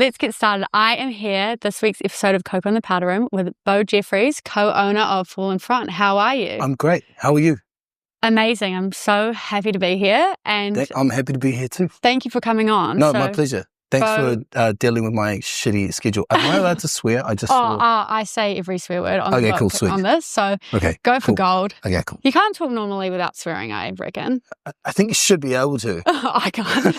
let's get started. I am here this week's episode of Cope on the Powder Room with Beau Jeffries, co-owner of FallenFront. How are you? I'm great. How are you? Amazing. I'm so happy to be here. And I'm happy to be here too. thank you for coming on. No, my pleasure. Thanks for dealing with my shitty schedule. Am I allowed to swear? I say every swear word on on this, so go for gold. Okay, cool. You can't talk normally without swearing, I reckon. I think you should be able to. I can't.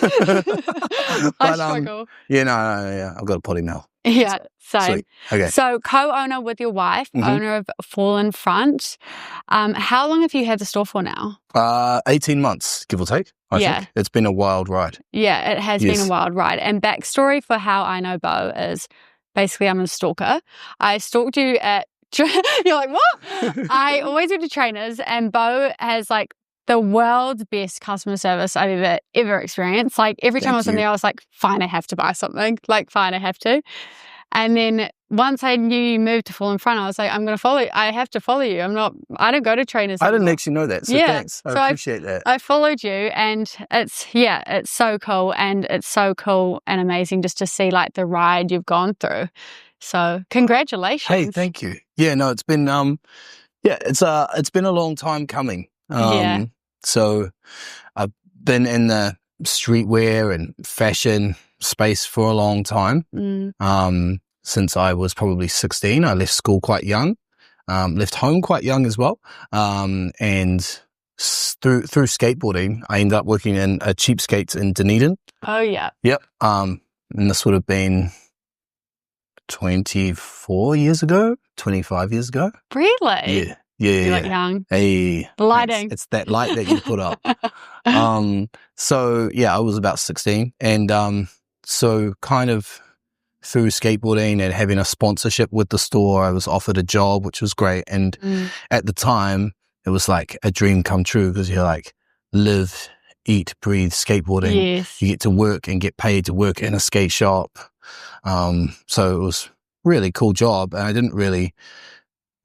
I struggle. I've got a potty mouth. Yeah, same. Sweet. Okay. So co-owner with your wife, owner of FallenFront. How long have you had the store for now? 18 months, give or take, I think. It's been a wild ride. Yeah, it has been a wild ride. And backstory for how I know Beau is basically I'm a stalker. I stalked you at, you're like, what? I always went to trainers, and Beau has like the world's best customer service I've ever experienced. Like every time I was in there, I was like, fine, I have to buy something. Like, fine, I have to. And then once I knew you moved to FallenFront, I was like, I'm going to follow you. I have to follow you. I don't go to trainers anymore. I didn't actually know that, so thanks. I appreciate that. I followed you, and it's so cool. And it's so cool and amazing just to see like the ride you've gone through. So congratulations. Hey, thank you. Yeah, no, it's been, it's been a long time coming. So I've been in the streetwear and fashion space for a long time. Since I was probably 16. I left school quite young, left home quite young as well. And through skateboarding, I ended up working in a cheapskates in Dunedin. Oh, yeah. Yep. And this would have been 25 years ago. Really? Yeah. You look young. Hey, the lighting. It's that light that you put up. So yeah, I was about 16, and so kind of through skateboarding and having a sponsorship with the store, I was offered a job, which was great. And at the time, it was like a dream come true, because you're like, live, eat, breathe skateboarding. Yes. You get to work and get paid to work in a skate shop. So it was really cool job, and I didn't really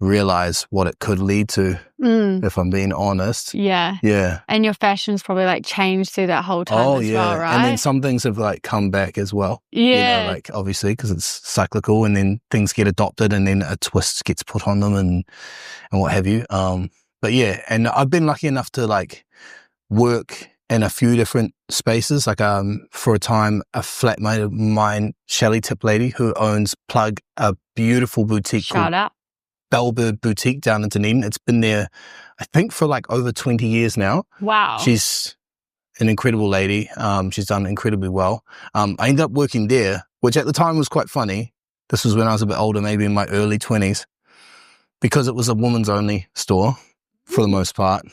realize what it could lead to, if I'm being honest. Yeah. And your fashion's probably like changed through that whole time well, right? And then some things have like come back as well. Yeah. Like obviously, because it's cyclical, and then things get adopted, and then a twist gets put on them, and what have you. But yeah, and I've been lucky enough to like work in a few different spaces. Like for a time, a flatmate of mine, Shelly Tip Lady, who owns Plug, a beautiful boutique Shout out. Bellbird Boutique down in Dunedin. It's been there, I think, for like over 20 years now. Wow. She's an incredible lady. She's done incredibly well. I ended up working there, which at the time was quite funny. This was when I was a bit older, maybe in my early 20s, because it was a woman's only store for the most part.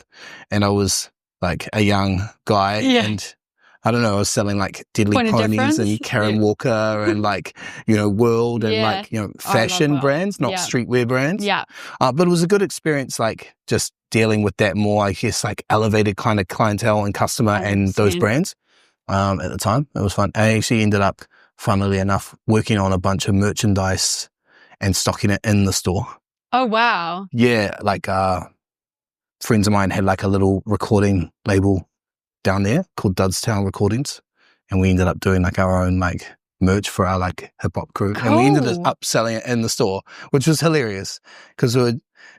And I was like a young guy, and I don't know, I was selling like Deadly Ponies and Karen Walker and like, World and like, fashion brands, not streetwear brands. Yeah. But it was a good experience, like just dealing with that more, I guess, like elevated kind of clientele and customer and those brands at the time. It was fun. I actually ended up, funnily enough, working on a bunch of merchandise and stocking it in the store. Oh, wow. Yeah. Like friends of mine had like a little recording label down there called Dudstown Recordings, and we ended up doing like our own like merch for our like hip hop crew. Cool. And we ended up selling it in the store, which was hilarious, because we were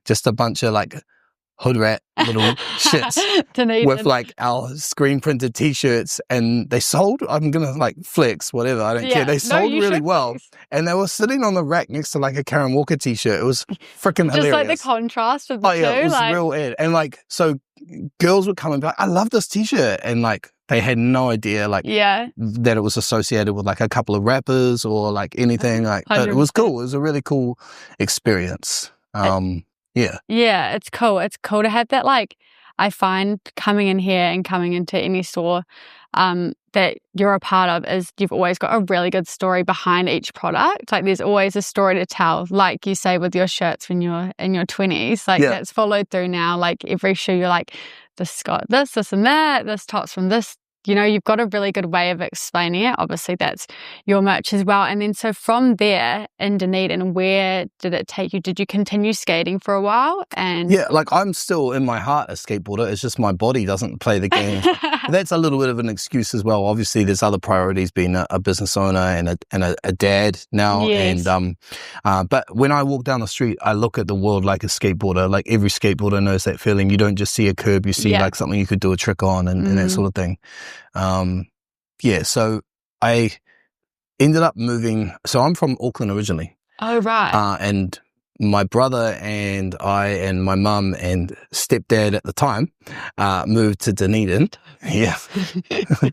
just a bunch of like hood rat little shits with like our screen printed t-shirts, and they sold, I'm gonna like flex, whatever, I don't care. They sold really well. And they were sitting on the rack next to like a Karen Walker t-shirt. It was freaking hilarious. Just like the contrast of the two. It was real ed. And like, so girls would come and be like, I love this t-shirt. And like, they had no idea like that it was associated with like a couple of rappers or like anything. Like, but it was cool. It was a really cool experience. Yeah, it's cool. It's cool to have that. Like, I find coming in here and coming into any store that you're a part of is you've always got a really good story behind each product. Like, there's always a story to tell. Like you say with your shirts when you're in your 20s, like that's followed through now. Like every shoe, you're like, this got this and that. This top's from this. You've got a really good way of explaining it. Obviously, that's your merch as well. And then so from there in Dunedin, where did it take you? Did you continue skating for a while? And yeah, like I'm still in my heart a skateboarder. It's just my body doesn't play the game That's a little bit of an excuse as well. Obviously, there's other priorities, being a business owner and a dad now. Yes. And but when I walk down the street, I look at the world like a skateboarder. Like every skateboarder knows that feeling. You don't just see a curb, you see like something you could do a trick on and that sort of thing. So I ended up moving. So I'm from Auckland originally. Oh, right. And my brother and I and my mum and stepdad at the time moved to Dunedin. Yeah.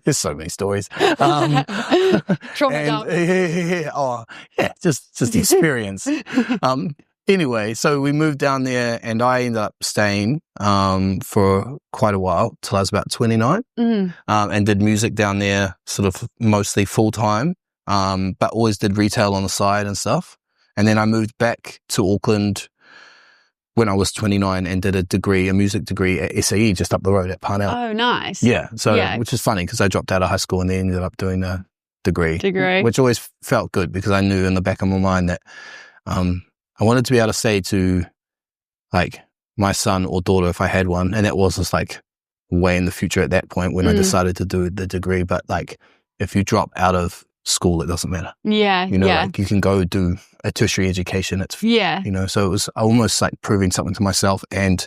There's so many stories. Just the experience. Anyway, so we moved down there and I ended up staying for quite a while till I was about 29 and did music down there sort of mostly full time, but always did retail on the side and stuff. And then I moved back to Auckland when I was 29 and did a music degree at SAE just up the road at Parnell. Oh, nice. Yeah. So, which is funny because I dropped out of high school and then ended up doing a degree. Which always felt good because I knew in the back of my mind that I wanted to be able to say to like my son or daughter if I had one, and that was just like way in the future at that point when I decided to do the degree. But like if you drop out of school, it doesn't matter. Yeah. Like you can go do a tertiary education. It's so it was almost like proving something to myself and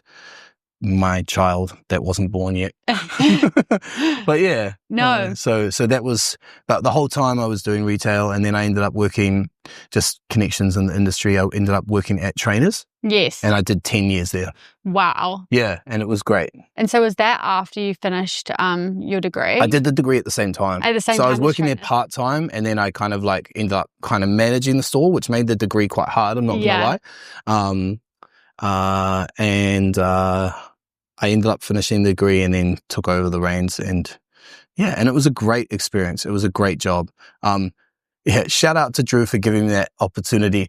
my child that wasn't born yet. But yeah. No. So that was, but the whole time I was doing retail, and then I ended up working just connections in the industry. I ended up working at Trainers. Yes. And I did 10 years there. Wow. Yeah. And it was great. And so was that after you finished your degree? I did the degree at the same time. At the same time. So I was working there part-time, and then I kind of like ended up kind of managing the store, which made the degree quite hard. I'm not going to lie. I ended up finishing the degree and then took over the reins, and it was a great experience. It was a great job. Shout out to Drew for giving me that opportunity.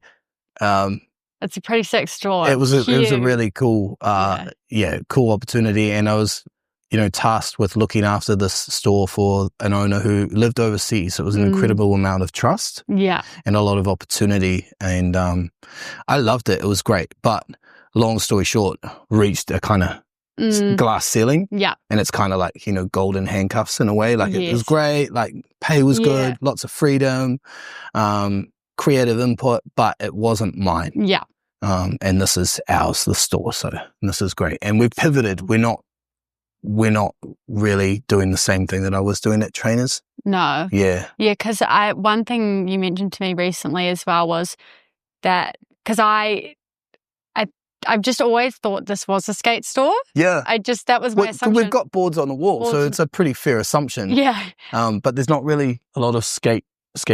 It's a pretty sick store. It was a really cool, cool opportunity, and I was, tasked with looking after this store for an owner who lived overseas. So it was an incredible amount of trust, and a lot of opportunity, and I loved it. It was great, but long story short, reached a kind of glass ceiling. Yeah. And it's kind of like, golden handcuffs in a way. Like it was great. Like pay was good, lots of freedom, creative input, but it wasn't mine. Yeah. And this is ours, the store. So this is great. And we've pivoted. We're not really doing the same thing that I was doing at Trainers. No. Yeah. Yeah. Cause one thing you mentioned to me recently as well was that, cause I've just always thought this was a skate store. Yeah. That was my assumption. We've got boards on the wall, so it's a pretty fair assumption. Yeah. But there's not really a lot of skate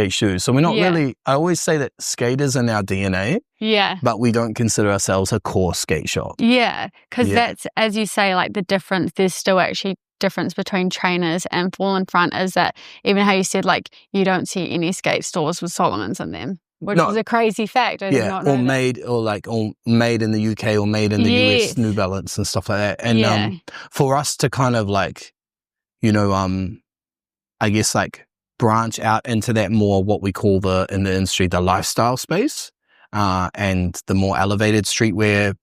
shoes. So we're not really, I always say that skaters in our DNA. Yeah. But we don't consider ourselves a core skate shop. Yeah. Because that's, as you say, like the difference, there's still actually difference between Trainers and FallenFront is that even how you said, like, you don't see any skate stores with Solomons in them. Which is a crazy fact. I did not know made in the UK or made in the US, New Balance and stuff like that. And for us to kind of like, I guess like branch out into that more what we call in the industry the lifestyle space, and the more elevated streetwear,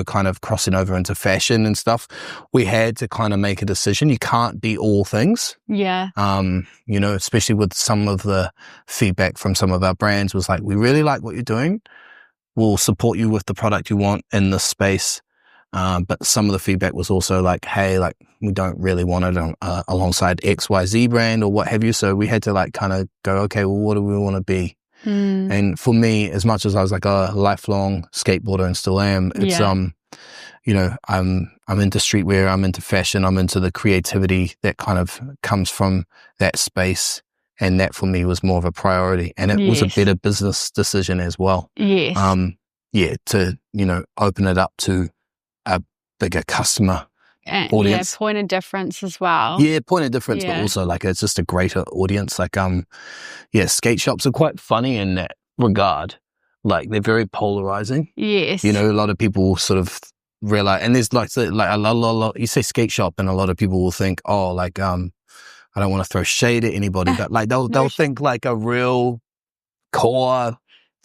kind of crossing over into fashion and stuff, we had to kind of make a decision. You can't be all things. Yeah. Especially with some of the feedback from some of our brands was like, we really like what you're doing. We'll support you with the product you want in this space. But some of the feedback was also like, hey, like we don't really want it alongside XYZ brand or what have you. So we had to like kind of go, okay, well, what do we want to be? And for me, as much as I was like a lifelong skateboarder and still am, it's I'm into streetwear, I'm into fashion, I'm into the creativity that kind of comes from that space, and that for me was more of a priority, and it was a better business decision as well. Yes. To open it up to a bigger customer audience. Yeah, point of difference as well. Yeah, point of difference, but also like it's just a greater audience. Like skate shops are quite funny in that regard. Like they're very polarizing. Yes. A lot of people sort of realize, and there's like a lot, you say skate shop and a lot of people will think, oh, like I don't want to throw shade at anybody, but like they'll think like a real core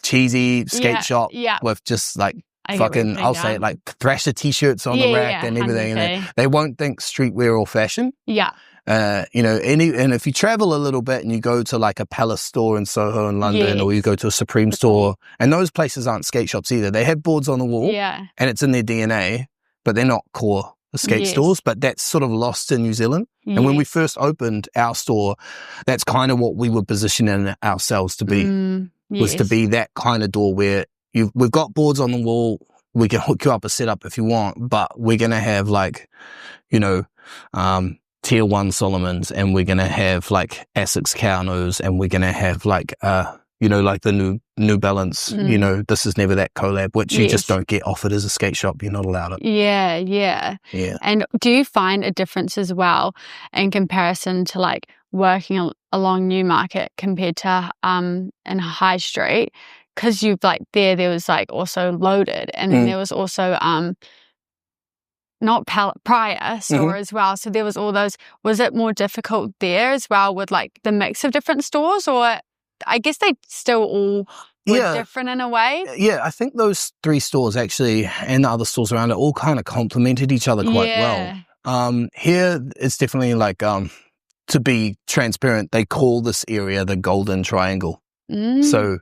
cheesy skate shop with just like I'll say it, like Thrasher t-shirts on the rack and everything. And they won't think streetwear or fashion. Yeah. You know, and if you travel a little bit and you go to like a Palace store in Soho in London, or you go to a Supreme store, and those places aren't skate shops either. They have boards on the wall, and it's in their DNA, but they're not core skate stores. But that's sort of lost in New Zealand. And when we first opened our store, that's kind of what we were positioning ourselves to be, was to be that kind of door where we've got boards on the wall. We can hook you up a setup if you want, but we're going to have like, you know, Tier 1 Solomons, and we're going to have like Essex Cownos, and we're going to have like, you know, like the New Balance, you know, This Is Never That collab, which you just don't get offered as a skate shop. You're not allowed it. Yeah. And do you find a difference as well in comparison to like working along Newmarket compared to in High Street? Because you've like there was like also Loaded, and then there was also not Prior store as well. So there was all those. Was it more difficult there as well with like the mix of different stores, or I guess they still all were different in a way? Yeah, I think those 3 stores actually, and the other stores around it, all kind of complemented each other quite well. Here it's definitely like, to be transparent, they call this area the Golden Triangle. So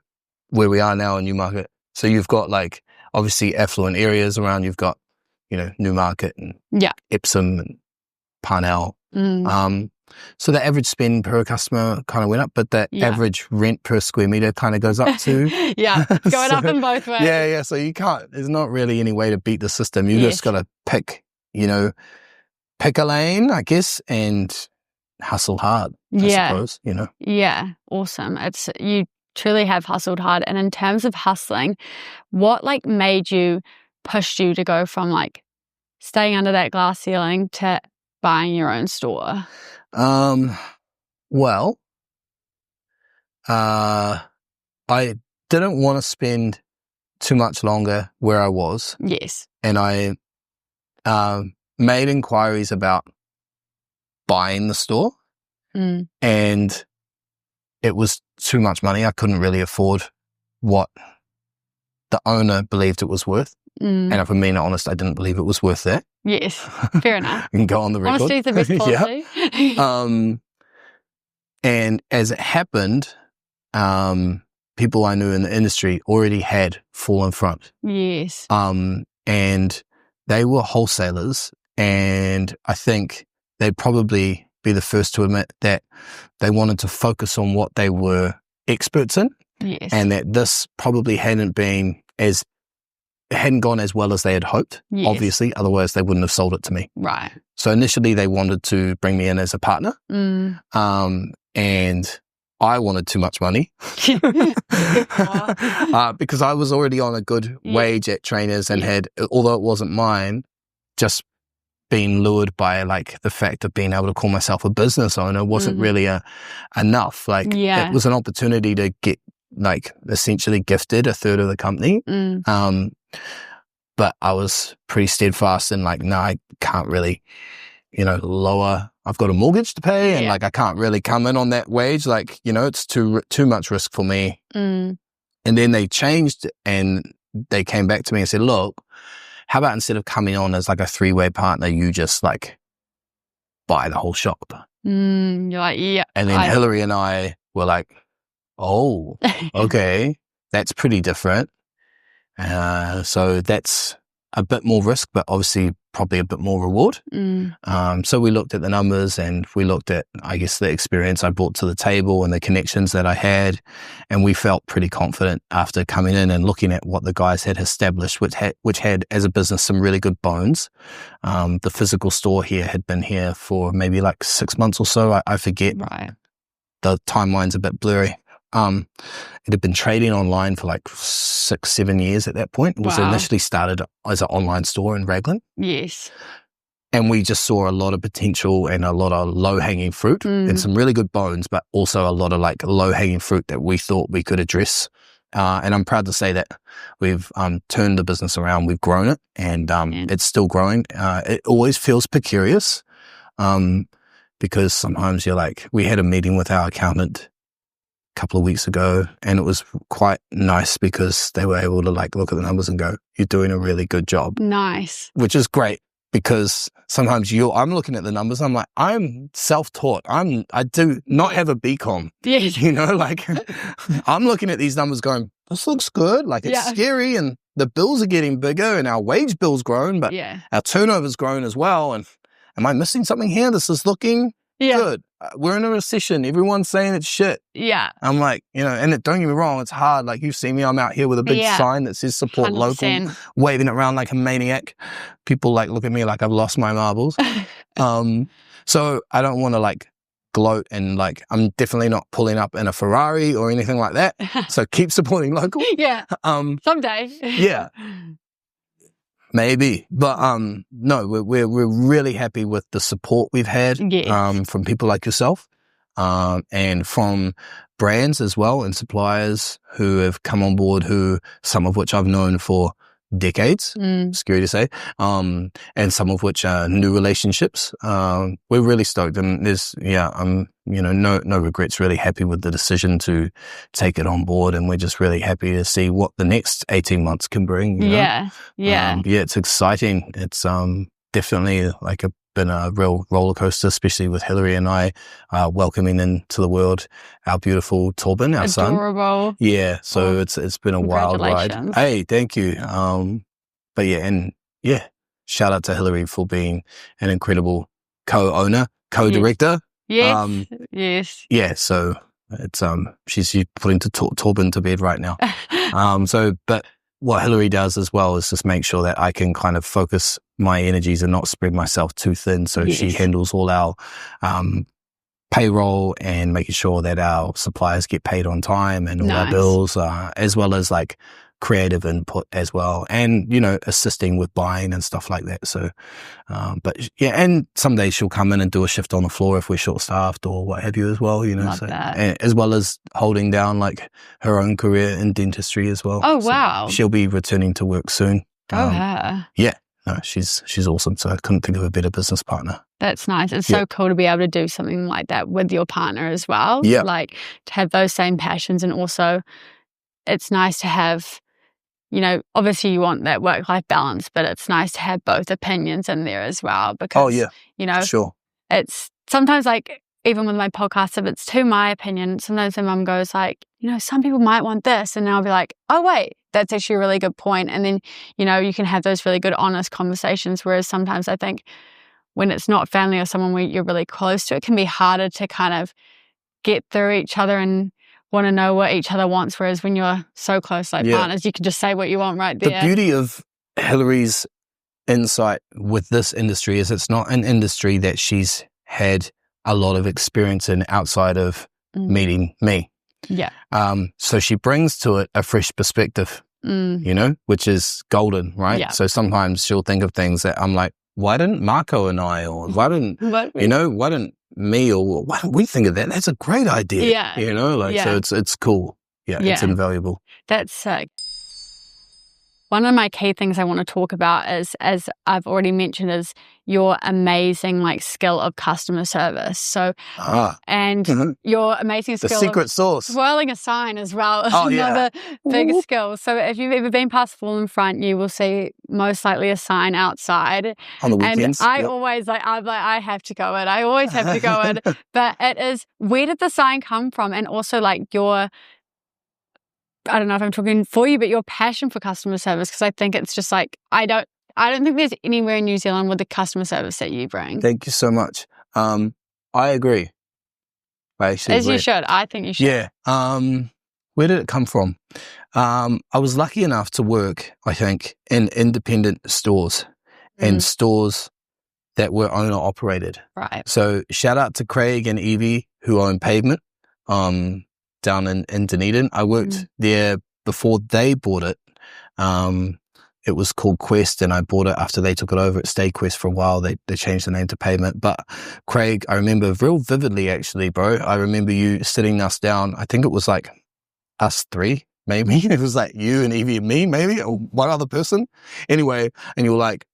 where we are now in Newmarket. So you've got like obviously affluent areas around. You've got, you know, Newmarket and Epsom and Parnell. So the average spend per customer kind of went up, but the average rent per square meter kind of goes up too. It's going up in both ways. Yeah. So you can't, there's not really any way to beat the system. You just got to pick a lane, I guess, and hustle hard, I suppose, you know. Yeah. Awesome. You truly have hustled hard. And in terms of hustling, what like pushed you to go from like staying under that glass ceiling to buying your own store? Well, I didn't want to spend too much longer where I was. Yes. And I made inquiries about buying the store, and it was too much money. I couldn't really afford what the owner believed it was worth. And if I'm being honest, I didn't believe it was worth that. Yes, fair enough. You can go on the record. Honesty is the best policy. And as it happened, people I knew in the industry already had FallenFront. Yes. And they were wholesalers, and I think they'd probably be the first to admit that they wanted to focus on what they were experts in. Yes. And that this probably hadn't gone as well as they had hoped, obviously, otherwise they wouldn't have sold it to me. Right. So initially they wanted to bring me in as a partner, and I wanted too much money because I was already on a good wage at Trainers and had, although it wasn't mine, just been lured by like the fact of being able to call myself a business owner wasn't really enough. Like it was an opportunity to get like essentially gifted a third of the company. But I was pretty steadfast and like, no, I can't really, lower. I've got a mortgage to pay and like, I can't really come in on that wage. Like, it's too much risk for me. And then they changed and they came back to me and said, look, how about instead of coming on as like a 3-way partner, you just like buy the whole shop. You're like, yeah. And then Hillary and I were like, oh, okay, that's pretty different. So that's a bit more risk, but obviously probably a bit more reward. So we looked at the numbers and we looked at, I guess, the experience I brought to the table and the connections that I had. And we felt pretty confident after coming in and looking at what the guys had established, which had as a business some really good bones. The physical store here had been here for maybe like 6 months or so. I forget. Right. The timeline's a bit blurry. It had been trading online for like 6-7 years at that point. It was initially started as an online store in Raglan. Yes. And we just saw a lot of potential and a lot of low-hanging fruit and some really good bones, but also a lot of like low-hanging fruit that we thought we could address. And I'm proud to say that we've turned the business around. We've grown it and it's still growing. It always feels precarious because sometimes you're like, we had a meeting with our accountant couple of weeks ago and it was quite nice because they were able to like look at the numbers and go, you're doing a really good job. Nice. Which is great. because sometimes I'm looking at the numbers. I'm like, I'm self-taught. I do not have a BCom. Yes. You know, like I'm looking at these numbers going, this looks good. Like it's scary, and the bills are getting bigger, and our wage bill's grown, but our turnover's grown as well. And am I missing something here? This is looking good. We're in a recession. Everyone's saying it's shit. Yeah. I'm like, you know, and don't get me wrong, it's hard. Like you've seen me, I'm out here with a big sign that says support 100%. local, waving it around like a maniac. People like look at me like I've lost my marbles. So I don't want to like gloat, and like I'm definitely not pulling up in a Ferrari or anything like that. So keep supporting local. Yeah. Someday. Yeah. Maybe, but no, we're really happy with the support we've had from people like yourself, and from brands as well, and suppliers who have come on board, who some of which I've known for decades, scary to say, and some of which are new relationships. We're really stoked, and there's no regrets. Really happy with the decision to take it on board, and we're just really happy to see what the next 18 months can bring. You know? It's exciting. It's definitely like been a real roller coaster, especially with Hillary and I welcoming into the world our beautiful Torben, our son. Adorable. Yeah, so it's been a wild ride. Hey, thank you. But shout out to Hillary for being an incredible co-owner, co-director. Yes. Yeah, so it's she's putting Torben to bed right now. But what Hillary does as well is just make sure that I can kind of focus my energies and not spread myself too thin. So she handles all our payroll and making sure that our suppliers get paid on time and all our bills, as well as like creative input as well, and you know, assisting with buying and stuff like that. So but yeah, and some days she'll come in and do a shift on the floor if we're short staffed or what have you as well, you know. As well as holding down like her own career in dentistry as well. Wow. She'll be returning to work soon. Her. Yeah, no, she's awesome. So I couldn't think of a better business partner. That's nice. It's so cool to be able to do something like that with your partner as well. Yeah, like to have those same passions, and also it's nice to have, you know, obviously you want that work-life balance, but it's nice to have both opinions in there as well, because, you know, it's sometimes like, even with my podcast, if it's to my opinion, sometimes my mum goes like, you know, some people might want this, and I'll be like, oh wait, that's actually a really good point. And then, you know, you can have those really good, honest conversations, whereas sometimes I think when it's not family or someone where you're really close to, it can be harder to kind of get through each other and want to know what each other wants, whereas when you're so close like partners, you can just say what you want right there. The beauty of Hillary's insight with this industry is it's not an industry that she's had a lot of experience in outside of meeting me. So she brings to it a fresh perspective, you know, which is golden, right? So sometimes she'll think of things that I'm like, why didn't Marco and I, or why didn't me, or why don't we think of that? That's a great idea. You know, like, so it's cool. It's invaluable. That's sick. One of my key things I want to talk about is, as I've already mentioned, is your amazing like skill of customer service. So, and your amazing skill, the secret sauce, swirling a sign as well is another big skill. So if you've ever been past FallenFront, you will see most likely a sign outside on the weekends. And I always I have to go in. I always have to go in. But it is, where did the sign come from? And also like your, I don't know if I'm talking for you, but your passion for customer service, because I think it's just like, I don't think there's anywhere in New Zealand with the customer service that you bring. Thank you so much. I agree. You should. I think you should. Yeah. Where did it come from? I was lucky enough to work, I think, in independent stores and stores that were owner operated. Right. So shout out to Craig and Evie who own Pavement. Down in Dunedin. I worked there before they bought it. It was called Quest, and I bought it after they took it over. It stayed Quest for a while. They changed the name to Pavement. But Craig, I remember real vividly, actually, bro. I remember you sitting us down. I think it was like us three, maybe. It was like you and Evie and me, maybe, or one other person. Anyway, and you were like,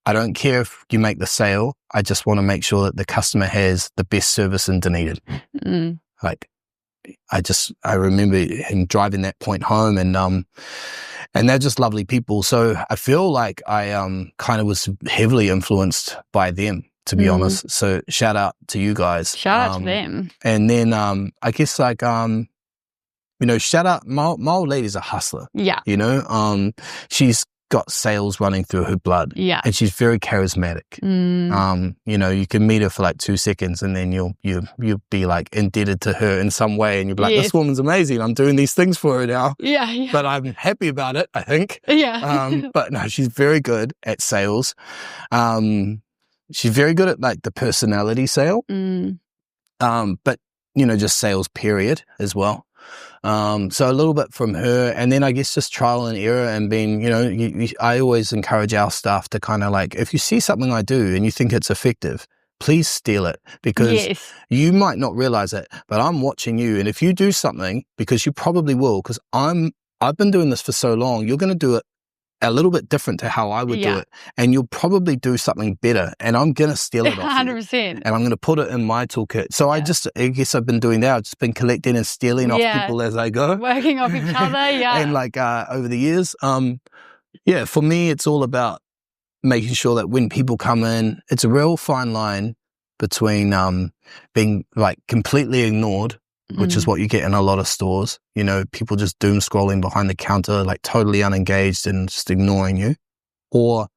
I don't care if you make the sale. I just want to make sure that the customer has the best service in Dunedin. Like, I remember him driving that point home, and And they're just lovely people. So I feel like I kind of was heavily influenced by them, to be honest. So shout out to you guys. Shout out to them. And then I guess like shout out my old lady's a hustler. Yeah. She's got sales running through her blood. Yeah. And she's very charismatic. You can meet her for like 2 seconds and then you'll be like indebted to her in some way and you'll be like, this woman's amazing. I'm doing these things for her now. Yeah. But I'm happy about it, I think. Yeah. But no, she's very good at sales. She's very good at like the personality sale. But just sales period as well. So a little bit from her, and then I guess just trial and error and being, I always encourage our staff to kind of like, if you see something I do and you think it's effective, please steal it, because you might not realize it, but I'm watching you. And if you do something, because you probably will, because I've been doing this for so long, you're going to do it a little bit different to how I would do it. And you'll probably do something better. And I'm going to steal it off 100%. you. And I'm going to put it in my toolkit. So I guess I've been doing that. I've just been collecting and stealing off people as I go. Working off each other, And like over the years, for me, it's all about making sure that when people come in, it's a real fine line between being like completely ignored, which is what you get in a lot of stores. People just doom scrolling behind the counter, like totally unengaged and just ignoring you, or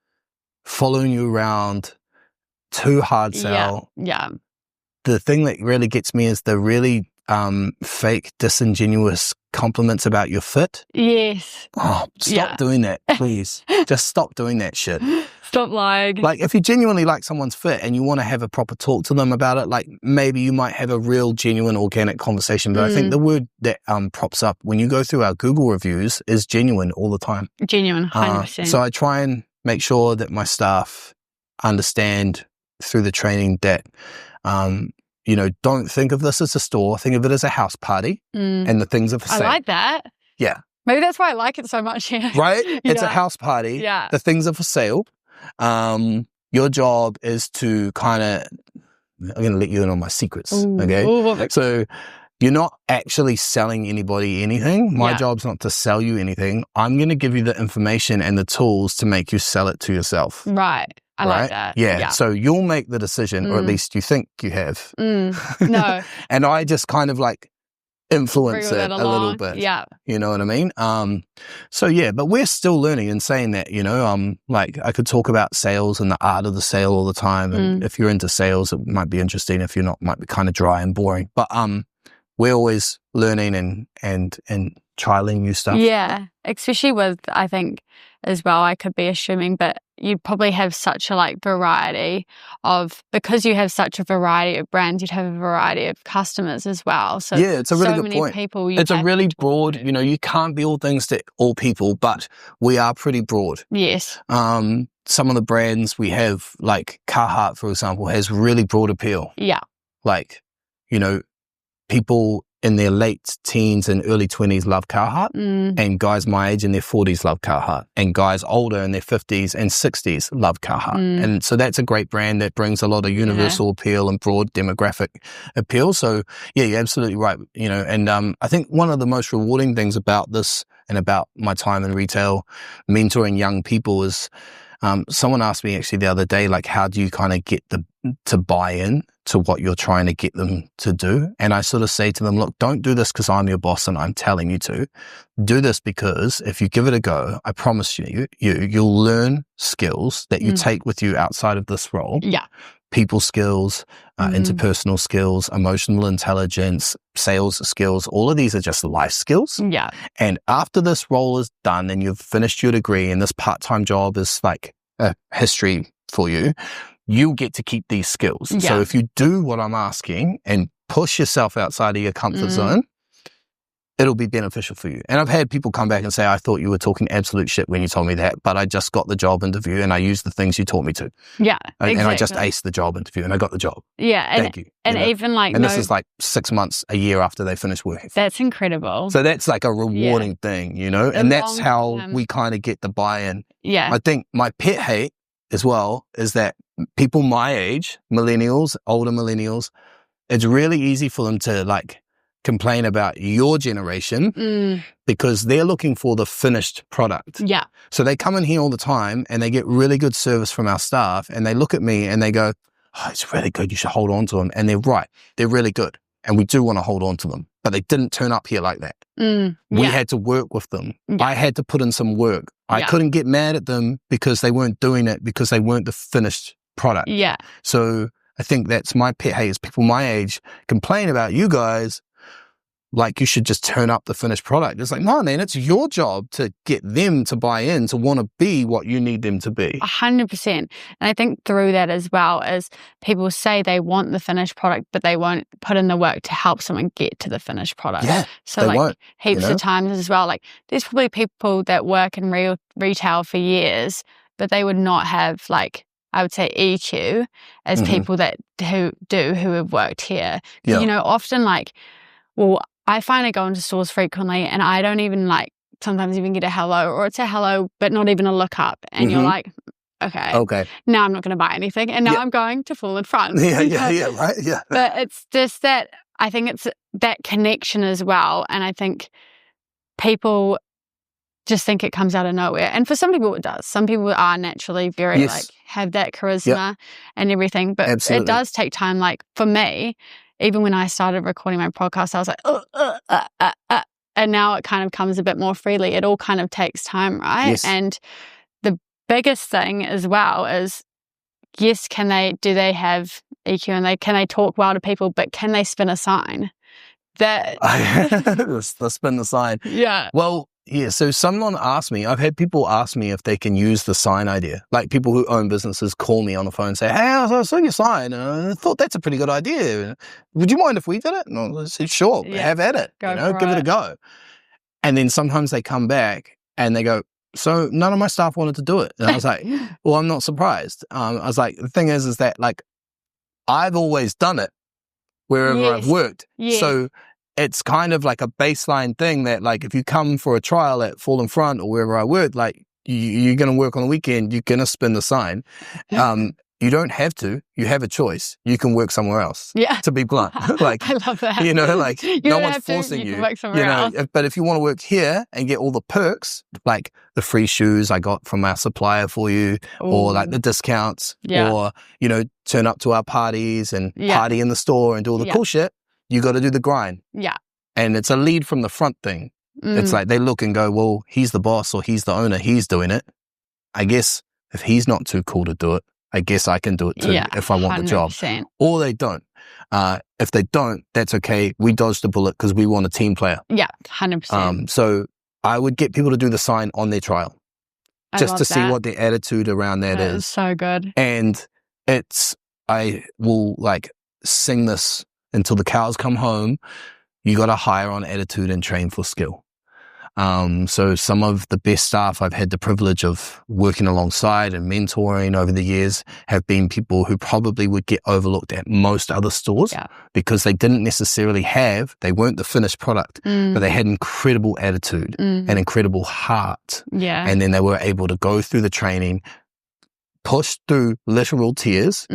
following you around, too hard sell. Yeah. The thing that really gets me is the really fake, disingenuous compliments about your fit. Yes. Oh, stop doing that, please. Just stop doing that shit. Stop lying. Like, if you genuinely like someone's fit and you want to have a proper talk to them about it, like maybe you might have a real, genuine, organic conversation. But I think the word that props up when you go through our Google reviews is genuine all the time. Genuine, 100%. So I try and make sure that my staff understand through the training that, don't think of this as a store. Think of it as a house party and the things are for sale. I like that. Yeah. Maybe that's why I like it so much here. Right? It's a house party. Yeah. The things are for sale. Your job is to kind of, I'm going to let you in on my secrets. Okay. Ooh. So you're not actually selling anybody anything. My job's not to sell you anything. I'm going to give you the information and the tools to make you sell it to yourself. Right. I like that. Yeah. So you'll make the decision, or at least you think you have. No. And I just kind of like influence it a little bit. Yeah. You know what I mean? But we're still learning and saying that, like I could talk about sales and the art of the sale all the time. And if you're into sales, it might be interesting. If you're not, it might be kind of dry and boring. But we're always learning and trialing new stuff. Yeah. Especially with, I think as well, I could be assuming, but you probably have such a variety because you have such a variety of brands, you'd have a variety of customers as well. So yeah, it's a really good point. People it's a really broad, you can't be all things to all people, but we are pretty broad. Yes. Some of the brands we have, like Carhartt, for example, has really broad appeal. Yeah. Like, people in their late teens and early 20s love Carhartt, and guys my age in their 40s love Carhartt, and guys older in their 50s and 60s love Carhartt. And so that's a great brand that brings a lot of universal appeal and broad demographic appeal. So yeah, you're absolutely right. And I think one of the most rewarding things about this and about my time in retail mentoring young people is someone asked me actually the other day, like, how do you kind of get to buy in to what you're trying to get them to do? And I sort of say to them, look, don't do this because I'm your boss and I'm telling you to. Do this because if you give it a go, I promise you'll learn skills that you take with you outside of this role. Yeah. People skills, interpersonal skills, emotional intelligence, sales skills. All of these are just life skills. Yeah. And after this role is done and you've finished your degree and this part-time job is like a history for you, you'll get to keep these skills. Yeah. So if you do what I'm asking and push yourself outside of your comfort zone, it'll be beneficial for you. And I've had people come back and say, I thought you were talking absolute shit when you told me that, but I just got the job interview and I used the things you taught me to. Yeah, exactly. And I just aced the job interview and I got the job. Yeah. Thank you. And even and this is like 6 months, a year after they finish working. That's incredible. So that's like a rewarding thing, and that's how we kind of get the buy-in. Yeah. I think my pet hate as well is that people my age, millennials, older millennials, it's really easy for them to like complain about your generation because they're looking for the finished product. Yeah. So they come in here all the time and they get really good service from our staff and they look at me and they go, oh, it's really good. You should hold on to them. And they're right. They're really good. And we do want to hold on to them. But they didn't turn up here like that. We had to work with them. Yeah. I had to put in some work. I couldn't get mad at them because they weren't doing it because they weren't the finished product. Yeah. So I think that's my pet hate is people my age complain about you guys like you should just turn up the finished product. It's like, no, man, it's your job to get them to buy in, to want to be what you need them to be. 100%. And I think through that as well is people say they want the finished product, but they won't put in the work to help someone get to the finished product. Yeah, so like won't, heaps of times as well, like there's probably people that work in retail for years, but they would not have like, I would say EQ as people who have worked here. You know, often like, well, I find I go into stores frequently and I don't even like sometimes even get a hello or it's a hello, but not even a look up. And you're like, okay, now I'm not going to buy anything. And now I'm going to FallenFront. Right. Yeah. But it's just that I think it's that connection as well. And I think people just think it comes out of nowhere. And for some people it does. Some people are naturally very like have that charisma and everything. But it does take time. Like for me, even when I started recording my podcast, I was like, and now it kind of comes a bit more freely. It all kind of takes time, right? Yes. And the biggest thing as well is, yes, do they have EQ and can they talk well to people, but can they spin a sign? Let's spin the sign. Yeah. Well, yeah, so someone asked me, I've had people ask me if they can use the sign idea. Like people who own businesses call me on the phone and say, hey, I saw your sign and I thought that's a pretty good idea. Would you mind if we did it? And I said, sure, have at it. Give it a go. And then sometimes they come back and they go, so none of my staff wanted to do it. And I was like, well, I'm not surprised. I was like, the thing is that like I've always done it wherever I've worked. Yes. So it's kind of like a baseline thing that like if you come for a trial at FallenFront or wherever I work, like you're going to work on the weekend, you're going to spin the sign. You don't have to. You have a choice. You can work somewhere else. Yeah. To be blunt. Like, I love that. You know, like no one's forcing you. You can work somewhere else. But if you want to work here and get all the perks, like the free shoes I got from our supplier for you, or like the discounts, or, you know, turn up to our parties and party in the store and do all the cool shit, you got to do the grind. Yeah. And it's a lead from the front thing. It's like they look and go, well, he's the boss or he's the owner. He's doing it. I guess if he's not too cool to do it, I guess I can do it too if I want 100%. The job. Or they don't. If they don't, that's okay. We dodged the bullet because we want a team player. Yeah, 100%. So I would get people to do the sign on their trial just to see what their attitude around that is. So good. And I will like sing this until the cows come home. You got to hire on attitude and train for skill. So some of the best staff I've had the privilege of working alongside and mentoring over the years have been people who probably would get overlooked at most other stores because they didn't necessarily they weren't the finished product, but they had incredible attitude and incredible heart. Yeah. And then they were able to go through the training, push through literal tears,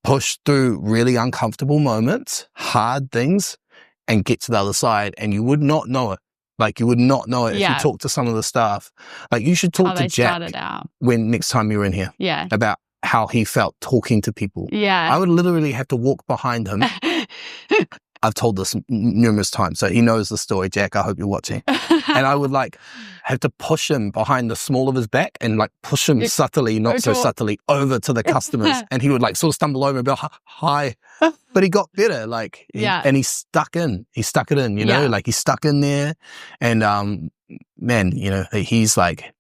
push through really uncomfortable moments, hard things, and get to the other side. And you would not know it. Like, you would not know it if you talk to some of the staff. Like, you should talk to Jack when next time you're in here about how he felt talking to people. Yeah. I would literally have to walk behind him. I've told this numerous times, so he knows the story. Jack, I hope you're watching. And I would like have to push him behind the small of his back and like push him subtly, not so subtly, over to the customers. And he would like sort of stumble over and be like, hi. But he got better, like, and he stuck in. He stuck it in, you know, like he stuck in there. And man, you know, he's like,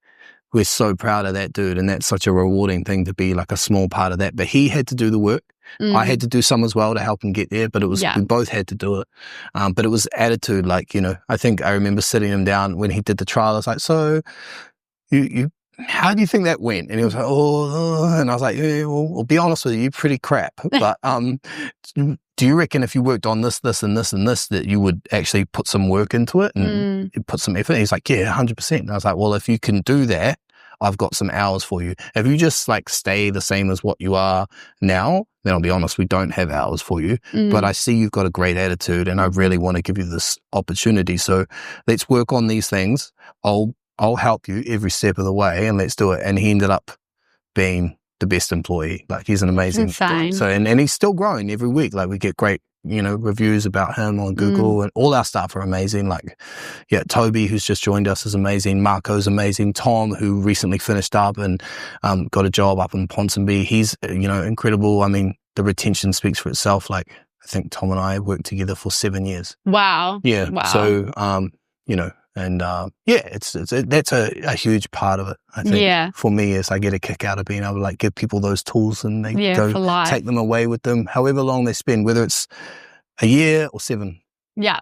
we're so proud of that dude. And that's such a rewarding thing to be like a small part of that. But he had to do the work. I had to do some as well to help him get there, but it was, we both had to do it. But it was attitude, like, you know, I think I remember sitting him down when he did the trial. I was like, so how do you think that went? And he was like, and I was like, yeah, well, be honest with you, you're pretty crap. But do you reckon if you worked on this, this, and this, and this, that you would actually put some work into it and put some effort? And he's like, yeah, 100%. And I was like, well, if you can do that, I've got some hours for you. If you just like stay the same as what you are now, then I'll be honest, we don't have hours for you. But I see you've got a great attitude and I really want to give you this opportunity. So let's work on these things. I'll help you every step of the way and let's do it. And he ended up being the best employee. Like he's an amazing guy. So and he's still growing every week. Like we get great, reviews about him on Google and all our staff are amazing. Like, Toby, who's just joined us, is amazing. Marco's amazing. Tom, who recently finished up and got a job up in Ponsonby, he's, incredible. I mean, the retention speaks for itself. Like I think Tom and I worked together for 7 years. Wow. Yeah. Wow. So, and that's a huge part of it. I think for me is I get a kick out of being able to like give people those tools and they go take them away with them, however long they spend, whether it's a year or 7. Yeah.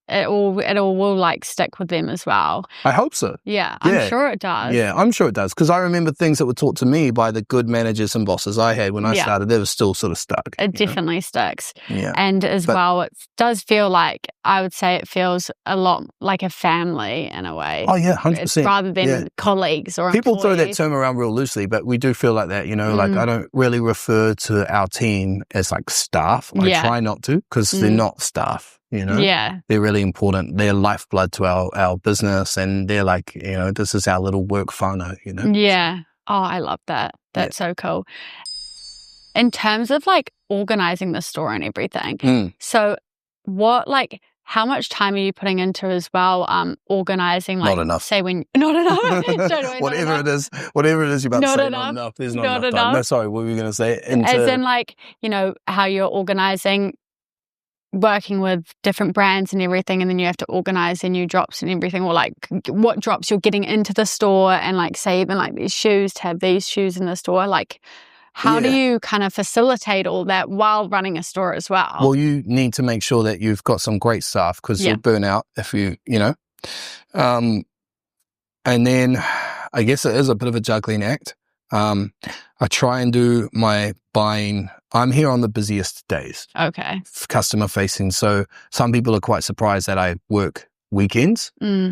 It all will like stick with them as well. I hope so. Yeah, I'm sure it does. Yeah, I'm sure it does. Because I remember things that were taught to me by the good managers and bosses I had when I started. They were still sort of stuck. It definitely sticks. Yeah. And well, it does feel like, I would say it feels a lot like a family in a way. Oh, yeah, 100%. Rather than colleagues or people employees. throw that term around real loosely, but we do feel like that, like I don't really refer to our team as like staff. I try not to because they're not staff. They're really important. They're lifeblood to our business, and they're like, this is our little work whānau, Yeah. Oh, I love that. That's so cool. In terms of like organizing the store and everything, so how much time are you putting into as well, organizing? Like, not enough. Say when not enough. Whatever it is you're about to say, not enough. There's not enough time. No, sorry, what were you going to say? As in like, how you're organizing, working with different brands and everything, and then you have to organize the new drops and everything, or like what drops you're getting into the store, and like say even like these shoes, to have these shoes in the store, like how do you kind of facilitate all that while running a store as well? Well, you need to make sure that you've got some great staff, because you'll burn out if and then I guess it is a bit of a juggling act. I try and do my buying. I'm here on the busiest days. Okay. Customer facing. So some people are quite surprised that I work weekends.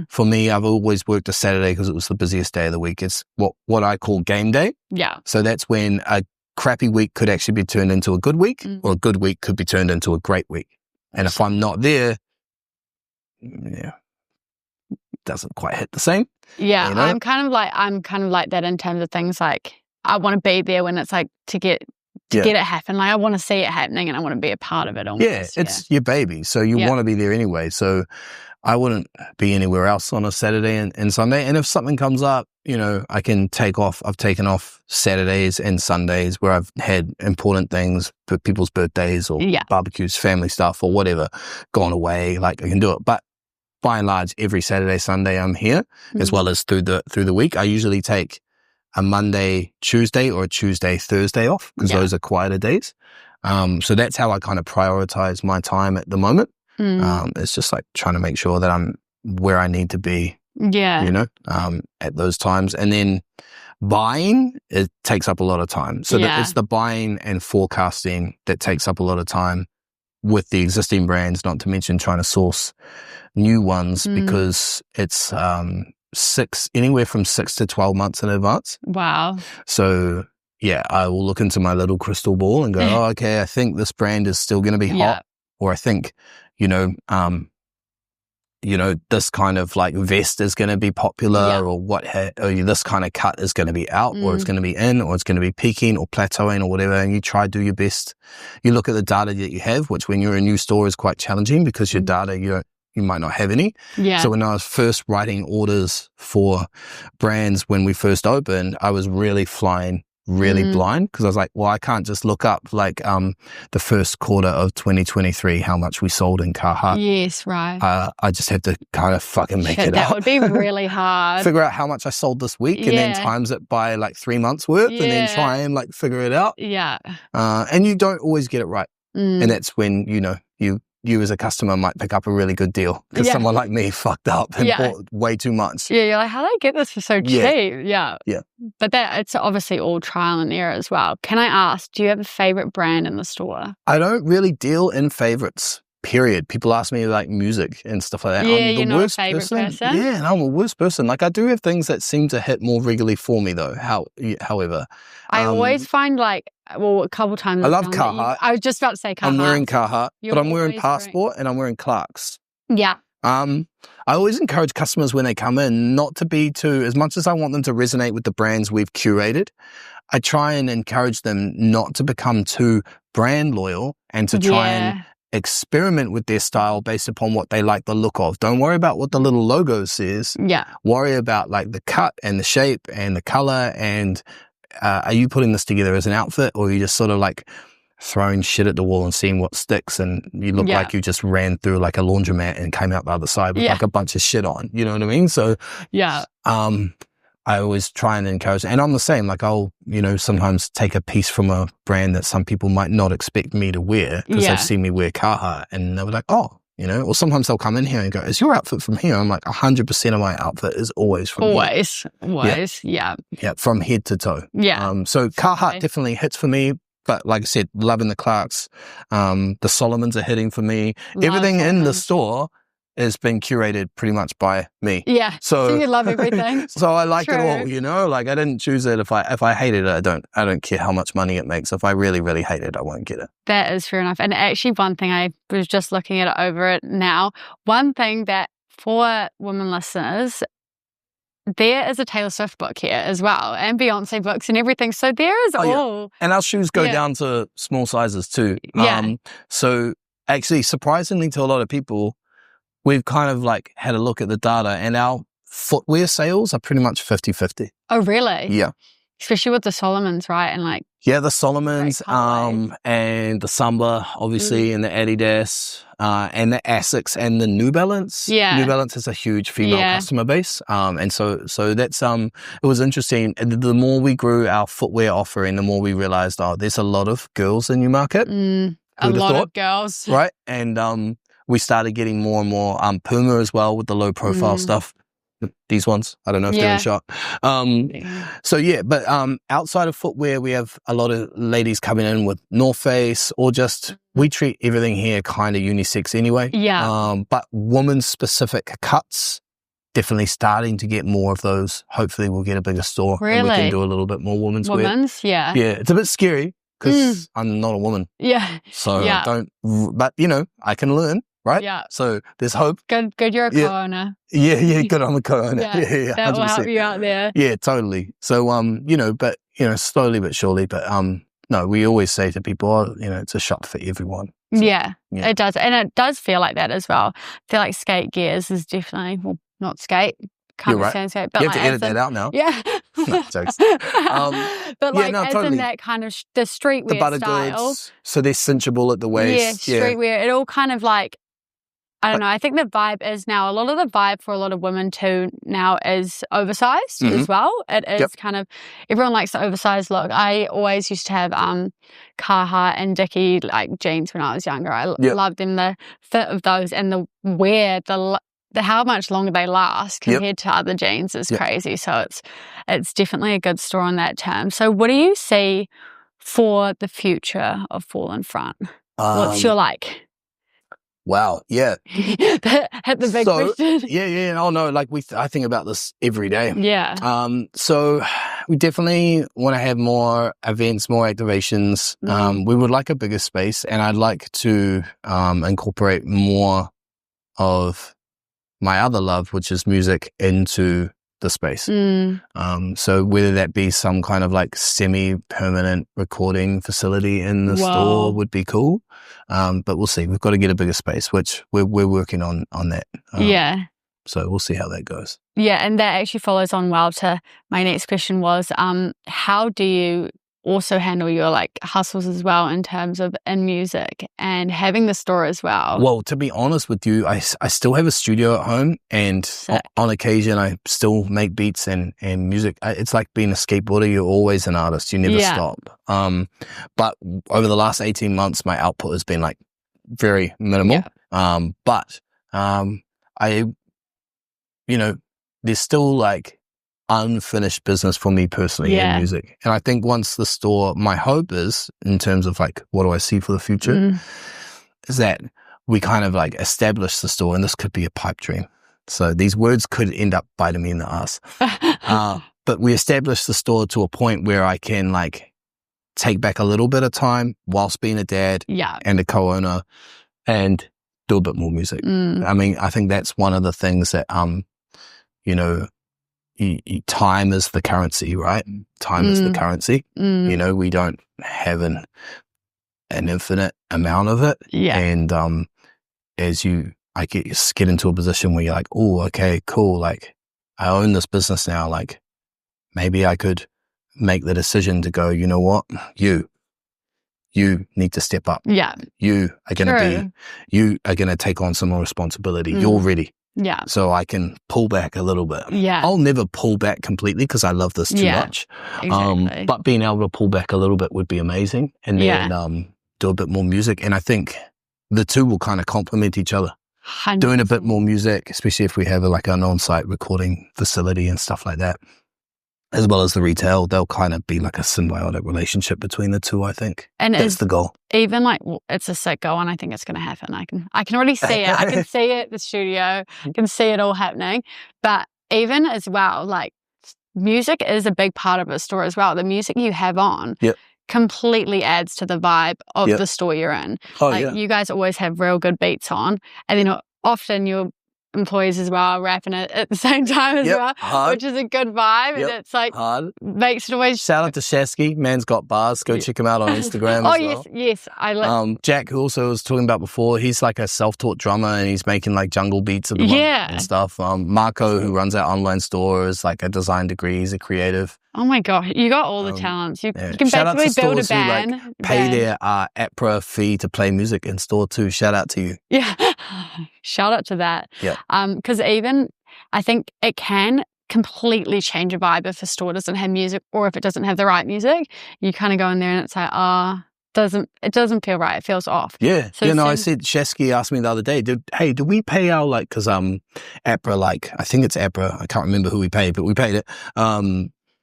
For me, I've always worked a Saturday because it was the busiest day of the week. It's what I call game day. Yeah. So that's when a crappy week could actually be turned into a good week, or a good week could be turned into a great week. And if I'm not there, it doesn't quite hit the same. Yeah. I'm kind of like that in terms of things like I want to be there when it's like to get it happen. Like I want to see it happening and I want to be a part of it almost. Yeah, it's your baby. So you want to be there anyway. So I wouldn't be anywhere else on a Saturday and Sunday. And if something comes up, I can take off. I've taken off Saturdays and Sundays where I've had important things, for people's birthdays or barbecues, family stuff or whatever, gone away. Like I can do it. But by and large, every Saturday, Sunday I'm here, as well as through the week. I usually take a Monday, Tuesday, or a Tuesday, Thursday off, because those are quieter days. So that's how I kind of prioritize my time at the moment. It's just like trying to make sure that I'm where I need to be, at those times. And then buying, it takes up a lot of time. So it's the buying and forecasting that takes up a lot of time with the existing brands, not to mention trying to source new ones, because it's anywhere from 6 to 12 months in advance. Wow. So I will look into my little crystal ball and go, oh, okay, I think this brand is still going to be hot, or I think, this kind of like vest is going to be popular, or this kind of cut is going to be out, or it's going to be in, or it's going to be peaking or plateauing or whatever. And you try to do your best. You look at the data that you have, which when you're a new store is quite challenging, because your data, you might not have any. Yeah. So when I was first writing orders for brands when we first opened, I was really flying blind, because I was like, well, I can't just look up like the first quarter of 2023 how much we sold in Carhartt. Yes, right. I just had to kind of fucking make it up. That would be really hard. Figure out how much I sold this week, and then times it by like 3 months worth, and then try and like figure it out. Yeah. And you don't always get it right. And that's when, you as a customer might pick up a really good deal, because someone like me fucked up and bought way too much. Yeah, you're like, how did I get this for so cheap? Yeah. Yeah. But it's obviously all trial and error as well. Can I ask, do you have a favorite brand in the store? I don't really deal in favorites, period. People ask me like music and stuff like that. Yeah, I'm the you're not a worst favourite person. Yeah, and I'm a worst person. Like I do have things that seem to hit more regularly for me though. However, I always find like, well, a couple times I love Carhartt. I was just about to say Carhartt. I'm wearing Carhartt, but I'm wearing Passport and I'm wearing Clark's. Yeah. I always encourage customers when they come in not to be too, as much as I want them to resonate with the brands we've curated, I try and encourage them not to become too brand loyal and to try and experiment with their style based upon what they like the look of. Don't worry about what the little logo says. Yeah. Worry about like the cut and the shape and the color and are you putting this together as an outfit or are you just sort of like throwing shit at the wall and seeing what sticks and you look like you just ran through like a laundromat and came out the other side with like a bunch of shit on. You know what I mean? So I always try and encourage, and I'm the same, like I'll, you know, sometimes take a piece from a brand that some people might not expect me to wear because they've seen me wear Carhartt and they'll be like, oh, you know, or sometimes they'll come in here and go, is your outfit from here? I'm like, 100% of my outfit is always from here. Always, yeah, from head to toe. Yeah. So Carhartt definitely hits for me, but like I said, loving the Clarks, the Solomons are hitting for me. Everything in the store has been curated pretty much by me. Yeah. So you love everything. So I like it all, you know, like I didn't choose it. If I hated it, I don't care how much money it makes. If I really, really hate it, I won't get it. That is fair enough. And actually one thing, I was just looking at it over it now, one thing that for women listeners, there is a Taylor Swift book here as well, and Beyonce books and everything. So there is all. Yeah. And our shoes go down to small sizes too. So actually, surprisingly to a lot of people, we've kind of like had a look at the data and our footwear sales are pretty much 50-50. Oh, really? Yeah. Especially with the Solomons, right? And like, yeah, the Solomons, and the Samba, obviously, and the Adidas, and the Asics and the New Balance. Yeah. New Balance has a huge female customer base. And so that's, it was interesting. The more we grew our footwear offering, the more we realized, there's a lot of girls in Newmarket. A lot of girls. Right. And, we started getting more and more Puma as well with the low profile stuff. These ones, I don't know if they're in shot. So yeah, but outside of footwear, we have a lot of ladies coming in with North Face or just, we treat everything here kind of unisex anyway. Yeah. But woman-specific cuts, definitely starting to get more of those. Hopefully we'll get a bigger store. Really? And we can do a little bit more women's wear. Yeah. Yeah, it's a bit scary because I'm not a woman. Yeah. So but you know, I can learn. Right? Yeah. So there's hope. Good you're a co-owner. Yeah, good, I'm a co-owner. Yeah, that 100%. Will help you out there. Yeah, totally. So, you know, but, you know, slowly but surely, but, no, we always say to people, you know, it's a shop for everyone. So, yeah, it does. And it does feel like that as well. I feel like skate gears is definitely, well, not skate. Can't stand skate. But you have to edit that out now. Yeah. No, jokes. But like, in that kind of the streetwear the butter style. Goods, so they're cinchable at the waist. Yeah, streetwear. It all kind of like, I don't know. I think the vibe is now, a lot of the vibe for a lot of women too now is oversized as well. It is kind of, everyone likes the oversized look. I always used to have Carhartt and Dickie like jeans when I was younger. I loved them, the fit of those and the wear, the how much longer they last compared to other jeans is crazy. So it's definitely a good store on that term. So what do you see for the future of FallenFront? What's your like? Wow, yeah. Hit the big question. Yeah. Oh no, like I think about this every day. Yeah. So we definitely want to have more events, more activations. We would like a bigger space, and I'd like to incorporate more of my other love, which is music, into the space. So whether that be some kind of like semi-permanent recording facility in the store would be cool. But we'll see. We've got to get a bigger space, which we're working on that. So we'll see how that goes. Yeah, and that actually follows on well to my next question was, how do you also handle your like hustles as well in terms of in music and having the store as well? Well, to be honest with you, I still have a studio at home, and on occasion I still make beats and music. It's like being a skateboarder. You're always an artist. You never stop. But over the last 18 months, my output has been like very minimal. But I, you know, there's still like unfinished business for me personally in music. And I think once the store, my hope is, in terms of like what do I see for the future, is that we kind of like established the store, and this could be a pipe dream. So these words could end up biting me in the ass. But we established the store to a point where I can like take back a little bit of time whilst being a dad and a co-owner and do a bit more music. I mean, I think that's one of the things that, you know, time is the currency, right? Time is the currency. You know, we don't have an infinite amount of it. And as you, I get into a position where you're like, oh, okay, cool. Like, I own this business now. Like, maybe I could make the decision to go, you know what? You need to step up. You are going to take on some more responsibility. You're ready. So I can pull back a little bit. I'll never pull back completely because I love this too much. Exactly. But being able to pull back a little bit would be amazing. And then do a bit more music. And I think the two will kind of complement each other. 100%. Doing a bit more music, especially if we have like an on-site recording facility and stuff like that, as well as the retail, they'll kind of be like a symbiotic relationship between the two, I think. And that's the goal. Even like, it's a sick goal, and I think it's going to happen. I can already see it. I can see it, the studio, I can see it all happening. But even as well, like music is a big part of a store as well. The music you have on completely adds to the vibe of the store you're in. You guys always have real good beats on, and then often your employees as well rapping it at the same time as well, which is a good vibe. And it's like makes it always. Shout out to Shasky, man's got bars. Go check him out on Instagram. Yes, I like. Jack, who also was talking about before, he's like a self-taught drummer, and he's making like jungle beats at the moment and stuff. Marco, who runs our online store, is like a design degree. He's a creative. Oh my God, you got all the talents. You can basically build a band. Who, like, pay their APRA fee to play music in store too. Shout out to you. Shout out to that. Because even I think it can completely change a vibe if a store doesn't have music, or if it doesn't have the right music. You kind of go in there and it's like, it doesn't feel right. It feels off. I said, Shasky asked me the other day, did we pay our, like, because APRA, like, I think it's APRA, I can't remember who we paid, but we paid it.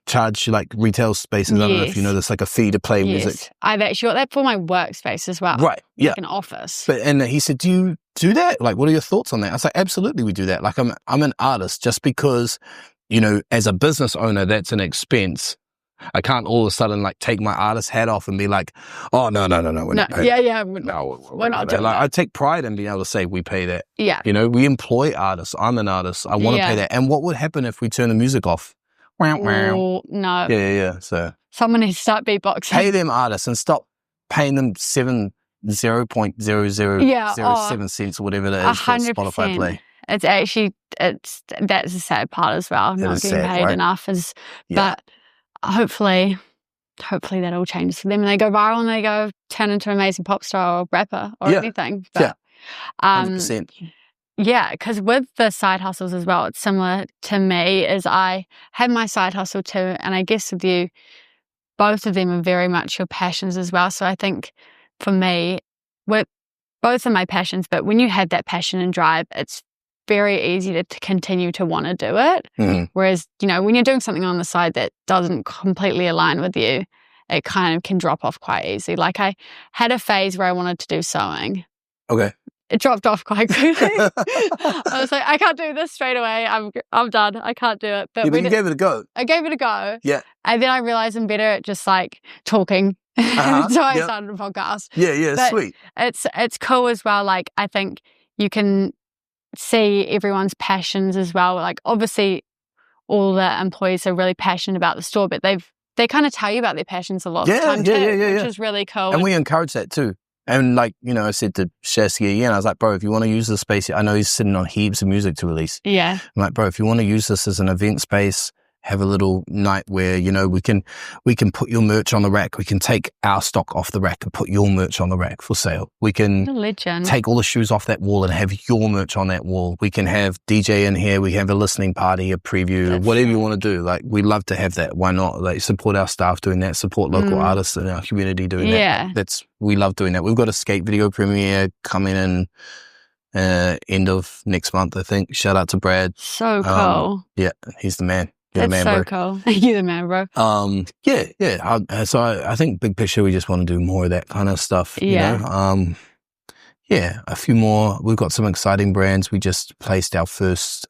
Charge like retail spaces. I don't know if you know, there's like a fee to play music. I've actually got that for my workspace as well. Right. Like an office. And he said, do you do that? Like, what are your thoughts on that? I was like, absolutely we do that. Like, I'm an artist. Just because, you know, as a business owner, that's an expense. I can't all of a sudden like take my artist hat off and be like, oh, no. We're not doing that. I take pride in being able to say we pay that. You know, we employ artists. I'm an artist. I want to pay that. And what would happen if we turn the music off? No. So someone needs to start beatboxing. Pay them artists and stop paying them 0.0007 cents or whatever it is for Spotify Play. It's actually that's the sad part as well. Not getting paid enough but hopefully that all changes for them and they go viral and they go turn into an amazing pop star or rapper or anything. But 100%. Because with the side hustles as well, it's similar to me as I have my side hustle too. And I guess with you, both of them are very much your passions as well. So I think for me, with both of my passions, but when you have that passion and drive, it's very easy to continue to want to do it. Whereas, you know, when you're doing something on the side that doesn't completely align with you, it kind of can drop off quite easily. Like I had a phase where I wanted to do sewing. Okay. It dropped off quite quickly. I was like, I can't do this straight away. I'm done. I can't do it. But you gave it a go. I gave it a go. Yeah. And then I realized I'm better at just like talking. So I started a podcast. But sweet. It's cool as well. Like I think you can see everyone's passions as well. Like obviously all the employees are really passionate about the store, but they kind of tell you about their passions a lot of the time too, which is really cool. And we encourage that too. And like, you know, I said to Shasky again, I was like, bro, if you want to use this space, I know he's sitting on heaps of music to release. I'm like, bro, if you want to use this as an event space, have a little night where, you know, we can put your merch on the rack. We can take our stock off the rack and put your merch on the rack for sale. We can take all the shoes off that wall and have your merch on that wall. We can have DJ in here. We have a listening party, a preview, whatever you want to do. Like, we love to have that. Why not? Like, support our staff doing that, support local artists in our community doing that. We love doing that. We've got a skate video premiere coming in end of next month, I think. Shout out to Brad. So cool. He's the man. That's man, so cool. You're the man, bro. So I think big picture, we just want to do more of that kind of stuff. You know? Yeah, a few more. We've got some exciting brands. We just placed our first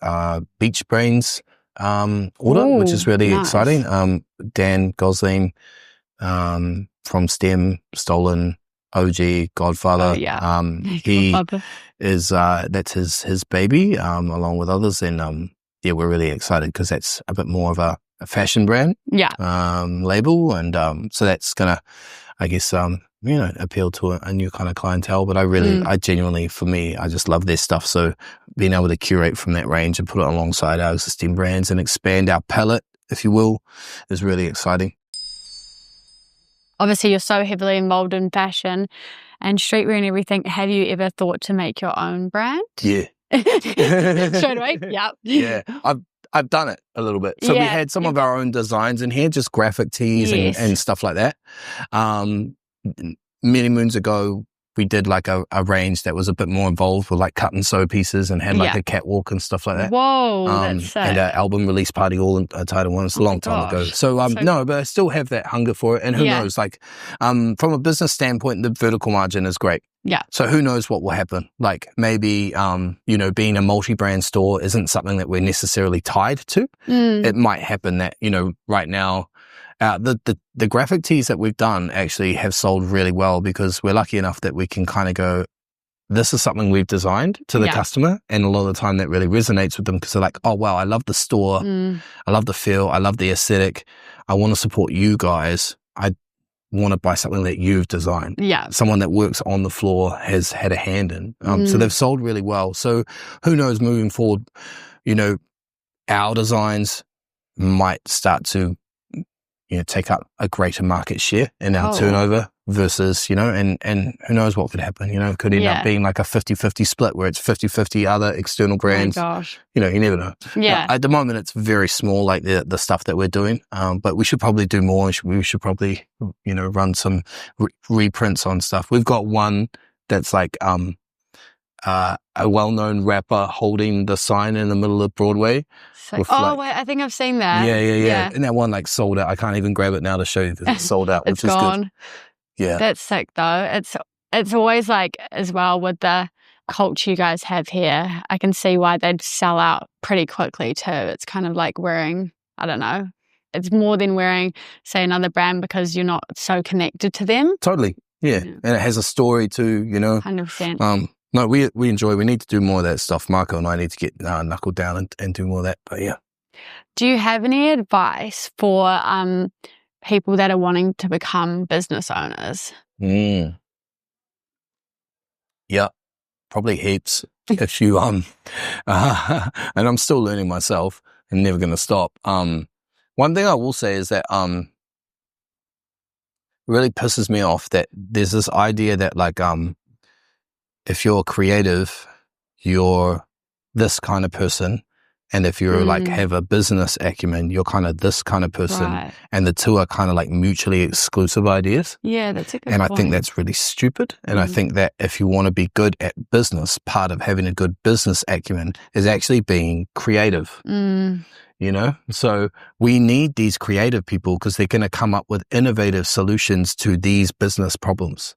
Beach Brains order, which is really exciting. Dan Gosling from STEM, Stolen, OG, Godfather. He is that's his baby, along with others, and we're really excited because that's a bit more of a fashion brand label, and so that's gonna, I guess, appeal to a new kind of clientele. But I genuinely, for me, I just love their stuff. So being able to curate from that range and put it alongside our existing brands and expand our palette, if you will, is really exciting. Obviously, you're so heavily involved in fashion and streetwear and everything. Have you ever thought to make your own brand? Yeah. Straight away? Yep. Yeah. I've done it a little bit. So we had some of our own designs in here, just graphic tees and stuff like that. Many moons ago, we did like a range that was a bit more involved with like cut and sew pieces and had like a catwalk and stuff like that. Whoa, that's sick. And an album release party all in Title One. It's a long time ago. So, no, but I still have that hunger for it. And who knows, like, from a business standpoint, the vertical margin is great. Yeah. So who knows what will happen? Like maybe, being a multi-brand store isn't something that we're necessarily tied to. It might happen that, right now, the graphic tees that we've done actually have sold really well because we're lucky enough that we can kind of go, this is something we've designed to the customer. And a lot of the time that really resonates with them because they're like, oh, wow, I love the store. I love the feel. I love the aesthetic. I want to support you guys. I want to buy something that you've designed. Yeah. Someone that works on the floor has had a hand in. So they've sold really well. So who knows moving forward, our designs might start to take up a greater market share in our turnover versus, and who knows what could happen, could end up being like a 50-50 split where it's 50-50 other external brands. Oh my gosh. You never know. Yeah. At the moment, it's very small, like the stuff that we're doing. But we should probably do more. We should probably, run some reprints on stuff. We've got one that's like, a well-known rapper holding the sign in the middle of Broadway. Wait, I think I've seen that. Yeah. And that one like sold out. I can't even grab it now to show you because it's sold out, which is good. Yeah. That's sick though. It's always like as well with the culture you guys have here, I can see why they'd sell out pretty quickly too. It's kind of like wearing, I don't know, it's more than wearing, say, another brand because you're not so connected to them. Totally. Yeah. And it has a story too, 100%. No, we enjoy. We need to do more of that stuff. Marco and I need to get knuckled down and do more of that. But yeah. Do you have any advice for people that are wanting to become business owners? Yeah, probably heaps. If you and I'm still learning myself and never going to stop. One thing I will say is that really pisses me off that there's this idea that like if you're creative, you're this kind of person. And if you're like have a business acumen, you're kind of this kind of person. Right. And the two are kind of like mutually exclusive ideas. Yeah, that's a good point. And I think that's really stupid. And I think that if you want to be good at business, part of having a good business acumen is actually being creative. So we need these creative people because they're going to come up with innovative solutions to these business problems.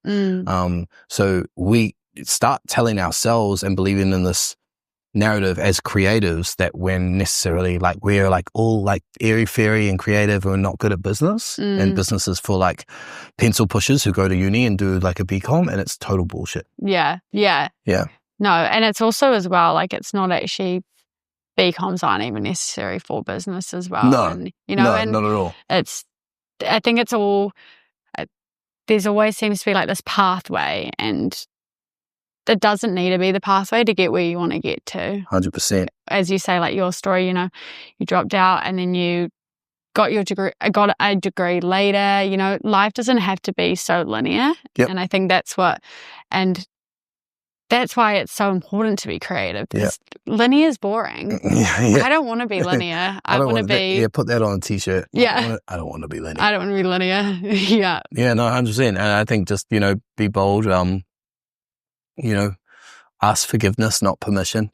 So we start telling ourselves and believing in this narrative as creatives that we're necessarily like we're like all like airy fairy and creative and not good at business and business is for like pencil pushers who go to uni and do like a BCom and it's total bullshit. Yeah no, and it's also as well like it's not actually BComs aren't even necessary for business as well. And, and not at all. I think it's all there's always seems to be like this pathway and it doesn't need to be the pathway to get where you want to get to. 100%. As you say, like your story, you dropped out and then you got a degree later. Life doesn't have to be so linear. Yep. And I think that's why it's so important to be creative. Because linear is boring. I don't want to be linear. I want to be... Yeah, put that on a t-shirt. Yeah. I don't want to be linear. I don't want to be linear. Yeah. Yeah, no, 100%. And I think just, be bold. Ask forgiveness, not permission.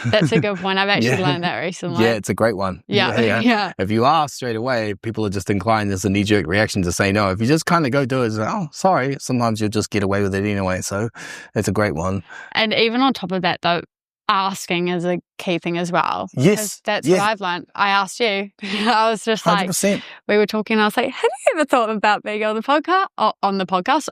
That's a good point. I've actually learned that recently. Yeah, it's a great one. Yeah. If you ask straight away, people are just inclined, there's a knee-jerk reaction to say no. If you just kind of go do it, it's like, oh, sorry, sometimes you'll just get away with it anyway. So it's a great one. And even on top of that, though, asking is a key thing as well. Yes. That's what I've learned. I asked you. I was just 100%. Like, we were talking, and I was like, have you ever thought about being on a podcast?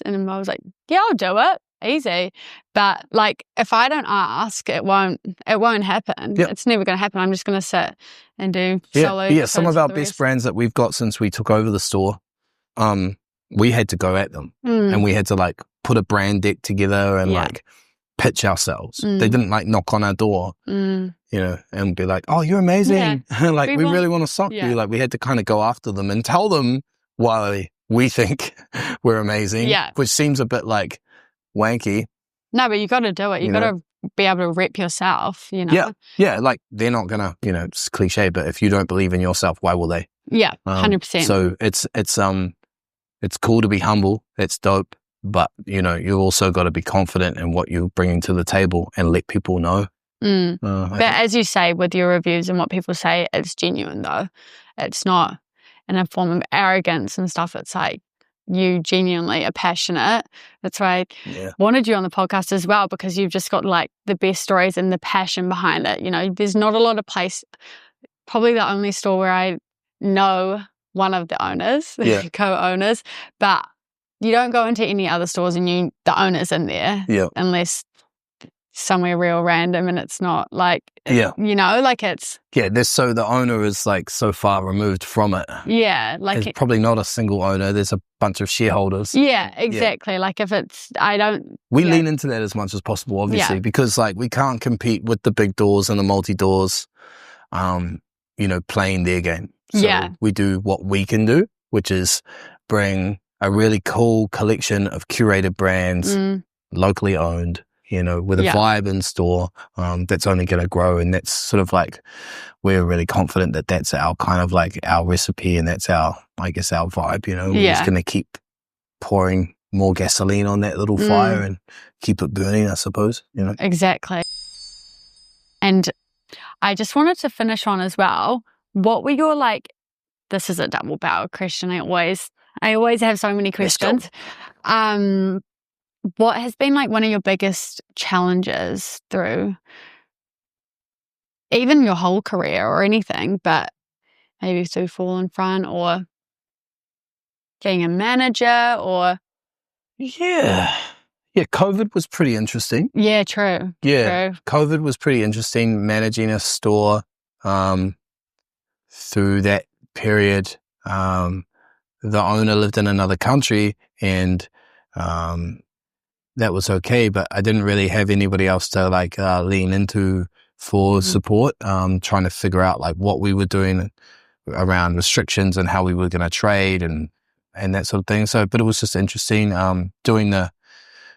And I was like, yeah, I'll do it. Easy. But like, if I don't ask, it won't happen. Yep. It's never going to happen. I'm just going to sit and do solo. Yeah, some of our best brands that we've got since we took over the store, we had to go at them and we had to like put a brand deck together and like pitch ourselves. They didn't like knock on our door, you know, and be like, oh, you're amazing. Like, we really want to sock you. Like, we had to kind of go after them and tell them why we think we're amazing, which seems a bit like wanky. No, but you got to do it. You got to be able to rep yourself, you know? Yeah. Like, they're not going to, you know, it's cliche, but if you don't believe in yourself, why will they? Yeah, 100%. So it's cool to be humble. It's dope. But, you know, you also got to be confident in what you're bringing to the table and let people know. But as you say, with your reviews and what people say, it's genuine, though. It's not in a form of arrogance and stuff. It's like, you genuinely are passionate. That's why I wanted you on the podcast as well, because you've just got like the best stories and the passion behind it. You know, there's not a lot of place, probably the only store where I know one of the owners, co-owners, but you don't go into any other stores and the owner's in there unless somewhere real random and it's not like, you know, like it's... Yeah, so the owner is like so far removed from it. Yeah, like... There's probably not a single owner. There's a bunch of shareholders. Yeah, exactly. Like if it's... We lean into that as much as possible, obviously, because like we can't compete with the big doors and the multi-doors, you know, playing their game. So we do what we can do, which is bring a really cool collection of curated brands, locally owned, you know, with a vibe in store that's only going to grow. And that's sort of like, we're really confident that that's our kind of like our recipe and that's our, I guess, our vibe, you know. We're just going to keep pouring more gasoline on that little fire and keep it burning, I suppose, you know. Exactly. And I just wanted to finish on as well, what were your like, this is a double barrel question, I always have so many questions. What has been like one of your biggest challenges through even your whole career or anything, but maybe through FallenFront or being a manager or... Yeah, COVID was pretty interesting. Yeah, true. Yeah, true. COVID was pretty interesting, managing a store through that period. The owner lived in another country and that was okay, but I didn't really have anybody else to like lean into for support, trying to figure out like what we were doing around restrictions and how we were going to trade and that sort of thing. So, but it was just interesting doing the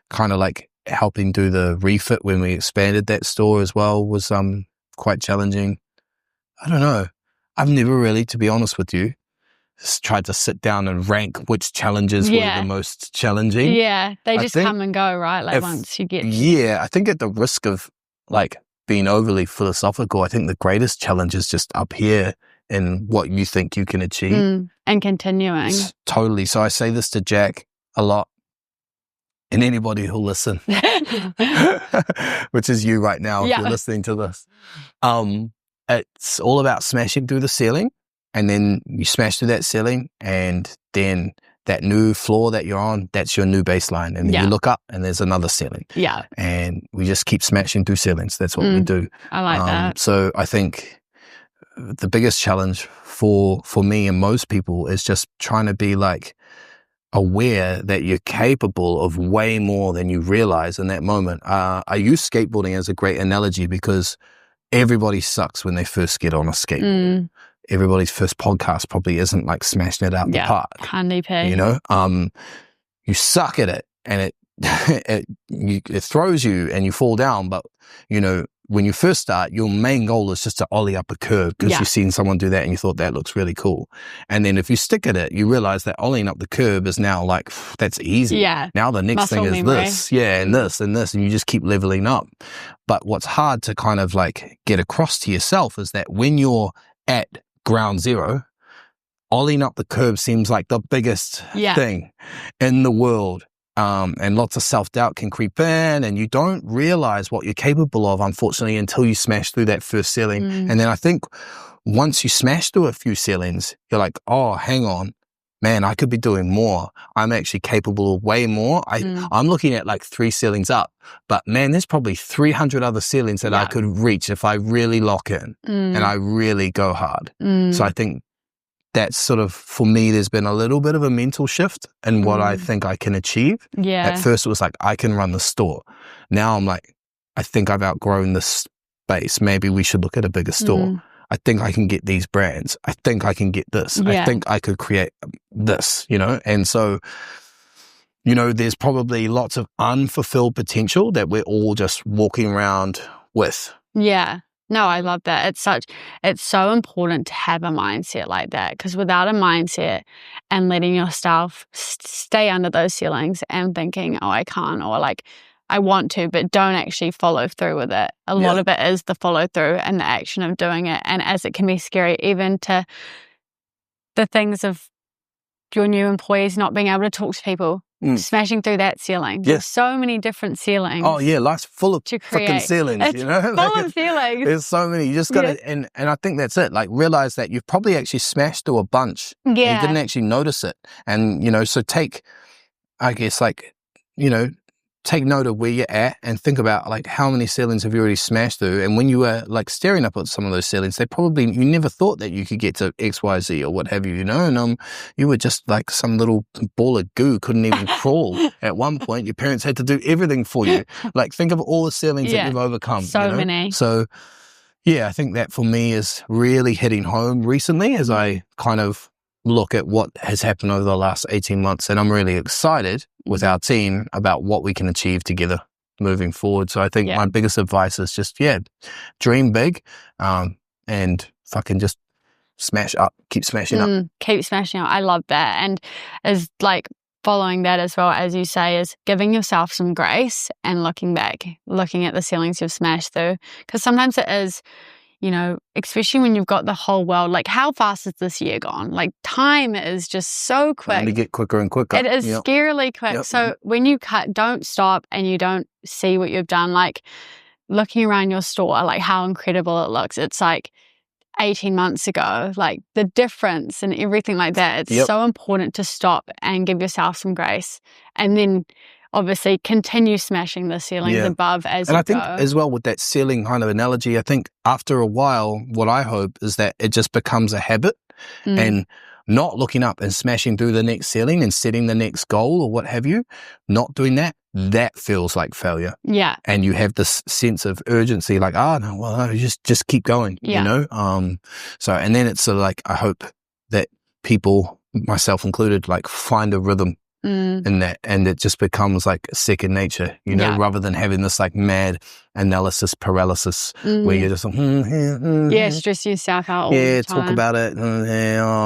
kind of like helping do the refit when we expanded that store as well was quite challenging. I don't know. I've never really, to be honest with you, tried to sit down and rank which challenges were the most challenging. Yeah, they just come and go, right? Like once you get... Yeah, I think at the risk of like being overly philosophical, I think the greatest challenge is just up here in what you think you can achieve. And continuing. Totally. So I say this to Jack a lot and anybody who'll listen, which is you right now if you're listening to this. It's all about smashing through the ceiling. And then you smash through that ceiling and then that new floor that you're on, that's your new baseline. And then you look up and there's another ceiling. Yeah. And we just keep smashing through ceilings. That's what we do. I like that. So I think the biggest challenge for me and most people is just trying to be like aware that you're capable of way more than you realize in that moment. I use skateboarding as a great analogy because everybody sucks when they first get on a skateboard. Everybody's first podcast probably isn't like smashing it out the park. Handy pay. You know, you suck at it and it throws you and you fall down. But, you know, when you first start, your main goal is just to ollie up a curve because you've seen someone do that and you thought that looks really cool. And then if you stick at it, you realize that ollieing up the curve is now like, that's easy. Yeah. Now the next thing is this. Yeah, and this and this. And you just keep leveling up. But what's hard to kind of like get across to yourself is that when you're at ground zero, ollieing up the curve seems like the biggest thing in the world. And lots of self-doubt can creep in and you don't realize what you're capable of, unfortunately, until you smash through that first ceiling. And then I think once you smash through a few ceilings, you're like, oh, hang on, man, I could be doing more. I'm actually capable of way more. I'm looking at like 3 ceilings up, but man, there's probably 300 other ceilings that I could reach if I really lock in and I really go hard. So I think that's sort of, for me, there's been a little bit of a mental shift in what I think I can achieve. At first it was like, I can run the store. Now I'm like, I think I've outgrown this space. Maybe we should look at a bigger store. I think I can get these brands. I think I can get this. I think I could create this, you know? And so, you know, there's probably lots of unfulfilled potential that we're all just walking around with. Yeah. No, I love that. It's so important to have a mindset like that, because without a mindset and letting yourself stay under those ceilings and thinking, oh, I can't, or like, I want to, but don't actually follow through with it. A lot of it is the follow through and the action of doing it. And as it can be scary, even to the things of your new employees not being able to talk to people, smashing through that ceiling. There's so many different ceilings. Oh yeah, life's full of freaking ceilings, it's you know? Full of ceilings. There's so many. You just gotta, and I think that's it. Like, realize that you've probably actually smashed through a bunch. And you didn't actually notice it. And, you know, so take, I guess, like, you know, take note of where you're at and think about like how many ceilings have you already smashed through. And when you were like staring up at some of those ceilings, you never thought that you could get to X, Y, Z or what have you, you know? And you were just like some little ball of goo, couldn't even crawl at one point. Your parents had to do everything for you. Like, think of all the ceilings that you've overcome. So many. So yeah, I think that for me is really hitting home recently as I kind of look at what has happened over the last 18 months. And I'm really excited with our team about what we can achieve together moving forward. So I think my biggest advice is just, dream big, and fucking just smash up, keep smashing up. Keep smashing up. I love that. And as like following that as well, as you say, is giving yourself some grace and looking back, looking at the ceilings you've smashed through. Because sometimes it is, you know, especially when you've got the whole world, like how fast has this year gone? Like time is just so quick. And to get quicker and quicker. It is scarily quick. So when you don't stop and you don't see what you've done, like looking around your store, like how incredible it looks. It's like 18 months ago, like the difference and everything like that. It's so important to stop and give yourself some grace. And then obviously continue smashing the ceilings above as you go. And I think as well with that ceiling kind of analogy, I think after a while, what I hope is that it just becomes a habit and not looking up and smashing through the next ceiling and setting the next goal or what have you, not doing that, that feels like failure. Yeah. And you have this sense of urgency, like, just keep going, you know? So, and then it's sort of like, I hope that people, myself included, like find a rhythm in that, and it just becomes like second nature, you know, rather than having this like mad analysis paralysis where you're just like, stress yourself out all the time. Talk about it,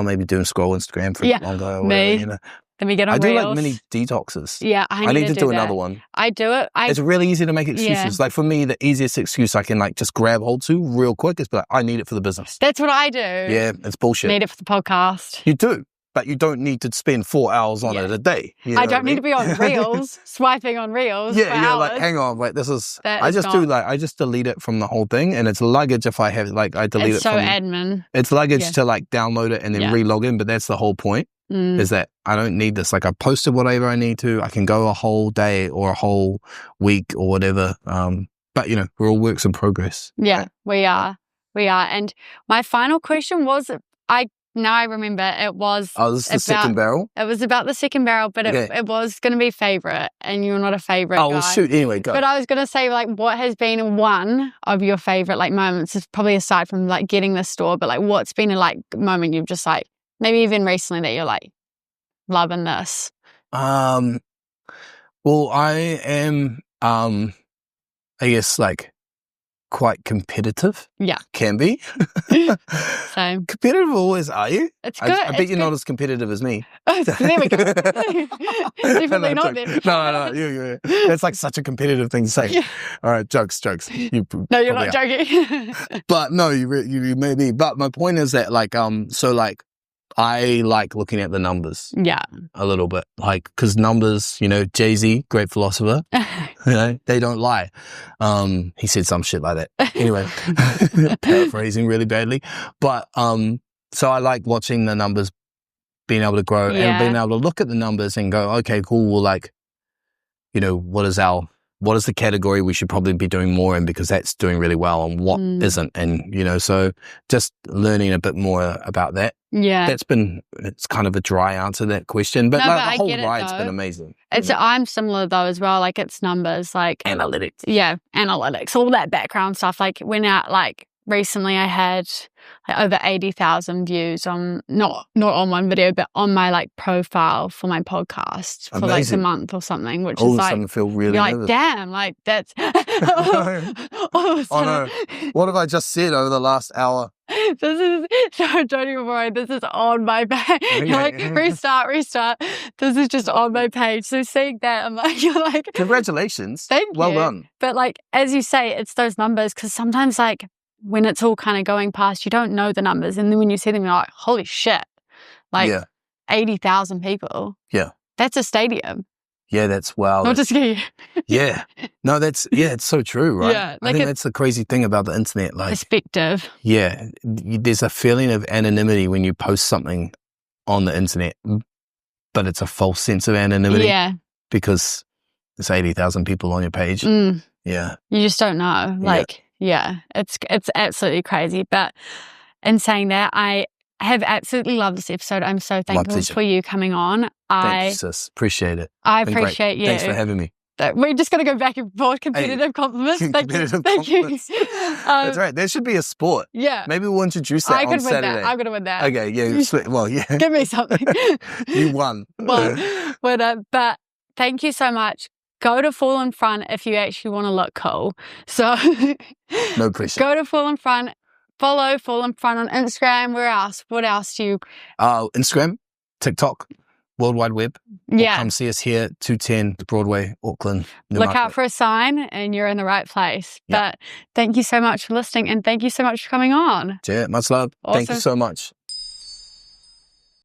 maybe doing scroll Instagram for longer or whatever, you know. Then we get on I do Reels. like mini detoxes. Yeah, I need to do that. another one. I do it. It's really easy to make excuses. Like for me, the easiest excuse I can like just grab hold to real quick is like, I need it for the business. That's what I do. Yeah, it's bullshit. Need it for the podcast. You do. But you don't need to spend 4 hours on it a day. You know I don't need to be on Reels, swiping on Reels. Yeah, you're like, hang on, wait, this is. I just delete it from the whole thing, and it's luggage if I have like I delete it's it. So admin. It's luggage to like download it and then re-log in, but that's the whole point. Is that I don't need this. Like I posted whatever I need to. I can go a whole day or a whole week or whatever. But you know, we're all works in progress. Yeah, we are. And my final question was, Now I remember it was this is the second barrel? It was about the second barrel, but it was going to be favourite, and you're not a favourite guy. Well, shoot, anyway, go. But I was going to say, like, what has been one of your favourite, like, moments, is probably aside from, like, getting the store, but, like, what's been a, like, moment you've just, like, maybe even recently that you're, like, loving this? Well, I am, I guess, like, quite competitive. Yeah. Can be. Same. Competitive always, are you? It's good. I bet you're not as competitive as me. Oh, there we go. Definitely not then. No, that's like such a competitive thing to say. Yeah. All right, jokes. No, you're not joking. But no, you may be. But my point is that I like looking at the numbers. Yeah. A little bit. Like, because numbers, Jay-Z, great philosopher, they don't lie. He said some shit like that. Anyway, paraphrasing really badly. But, so I like watching the numbers, being able to grow and being able to look at the numbers and go, okay, cool. Well, what is the category we should probably be doing more in because that's doing really well and what isn't. And, so just learning a bit more about that. Yeah. It's kind of a dry answer to that question, but the whole ride's been amazing. I'm similar though as well. Like it's numbers, like analytics. Yeah. Analytics, all that background stuff. Like when recently I had over 80,000 views on, not on one video, but on my profile for my podcast for the month or something, which all is of a sudden feel really nervous. Damn, that's all of a sudden. Oh no, what have I just said over the last hour? Don't even worry, this is on my page. You're restart. This is just on my page. So seeing that, I'm congratulations. Thank you. Well done. But as you say, it's those numbers, because sometimes when it's all kind of going past, you don't know the numbers. And then when you see them, you're like, holy shit. 80,000 people. Yeah. That's a stadium. Yeah, that's wow. Not to scare you. Yeah. No, it's so true, right? Yeah. I think that's the crazy thing about the internet. Perspective. Yeah. There's a feeling of anonymity when you post something on the internet, but it's a false sense of anonymity. Yeah. Because there's 80,000 people on your page. Yeah. You just don't know. Yeah, it's absolutely crazy. But in saying that, I have absolutely loved this episode. I'm so thankful for you coming on. Thank you, sis. Appreciate it. I appreciate you. Thanks for having me. We're just going to go back and forth. Competitive compliments. Thank you. That's right. There should be a sport. Yeah. Maybe we'll introduce that on Saturday. I'm going to win that. Okay, yeah. Well, yeah. Give me something. You won. But thank you so much. Go to FallenFront if you actually want to look cool. So no pressure. Go to FallenFront. Follow FallenFront on Instagram. Where else? What else do you? Instagram, TikTok, World Wide Web. Yeah. Or come see us here, 210 Broadway, Auckland. Look out for a sign and you're in the right place. Yep. But thank you so much for listening and thank you so much for coming on. Yeah, much love. Awesome. Thank you so much.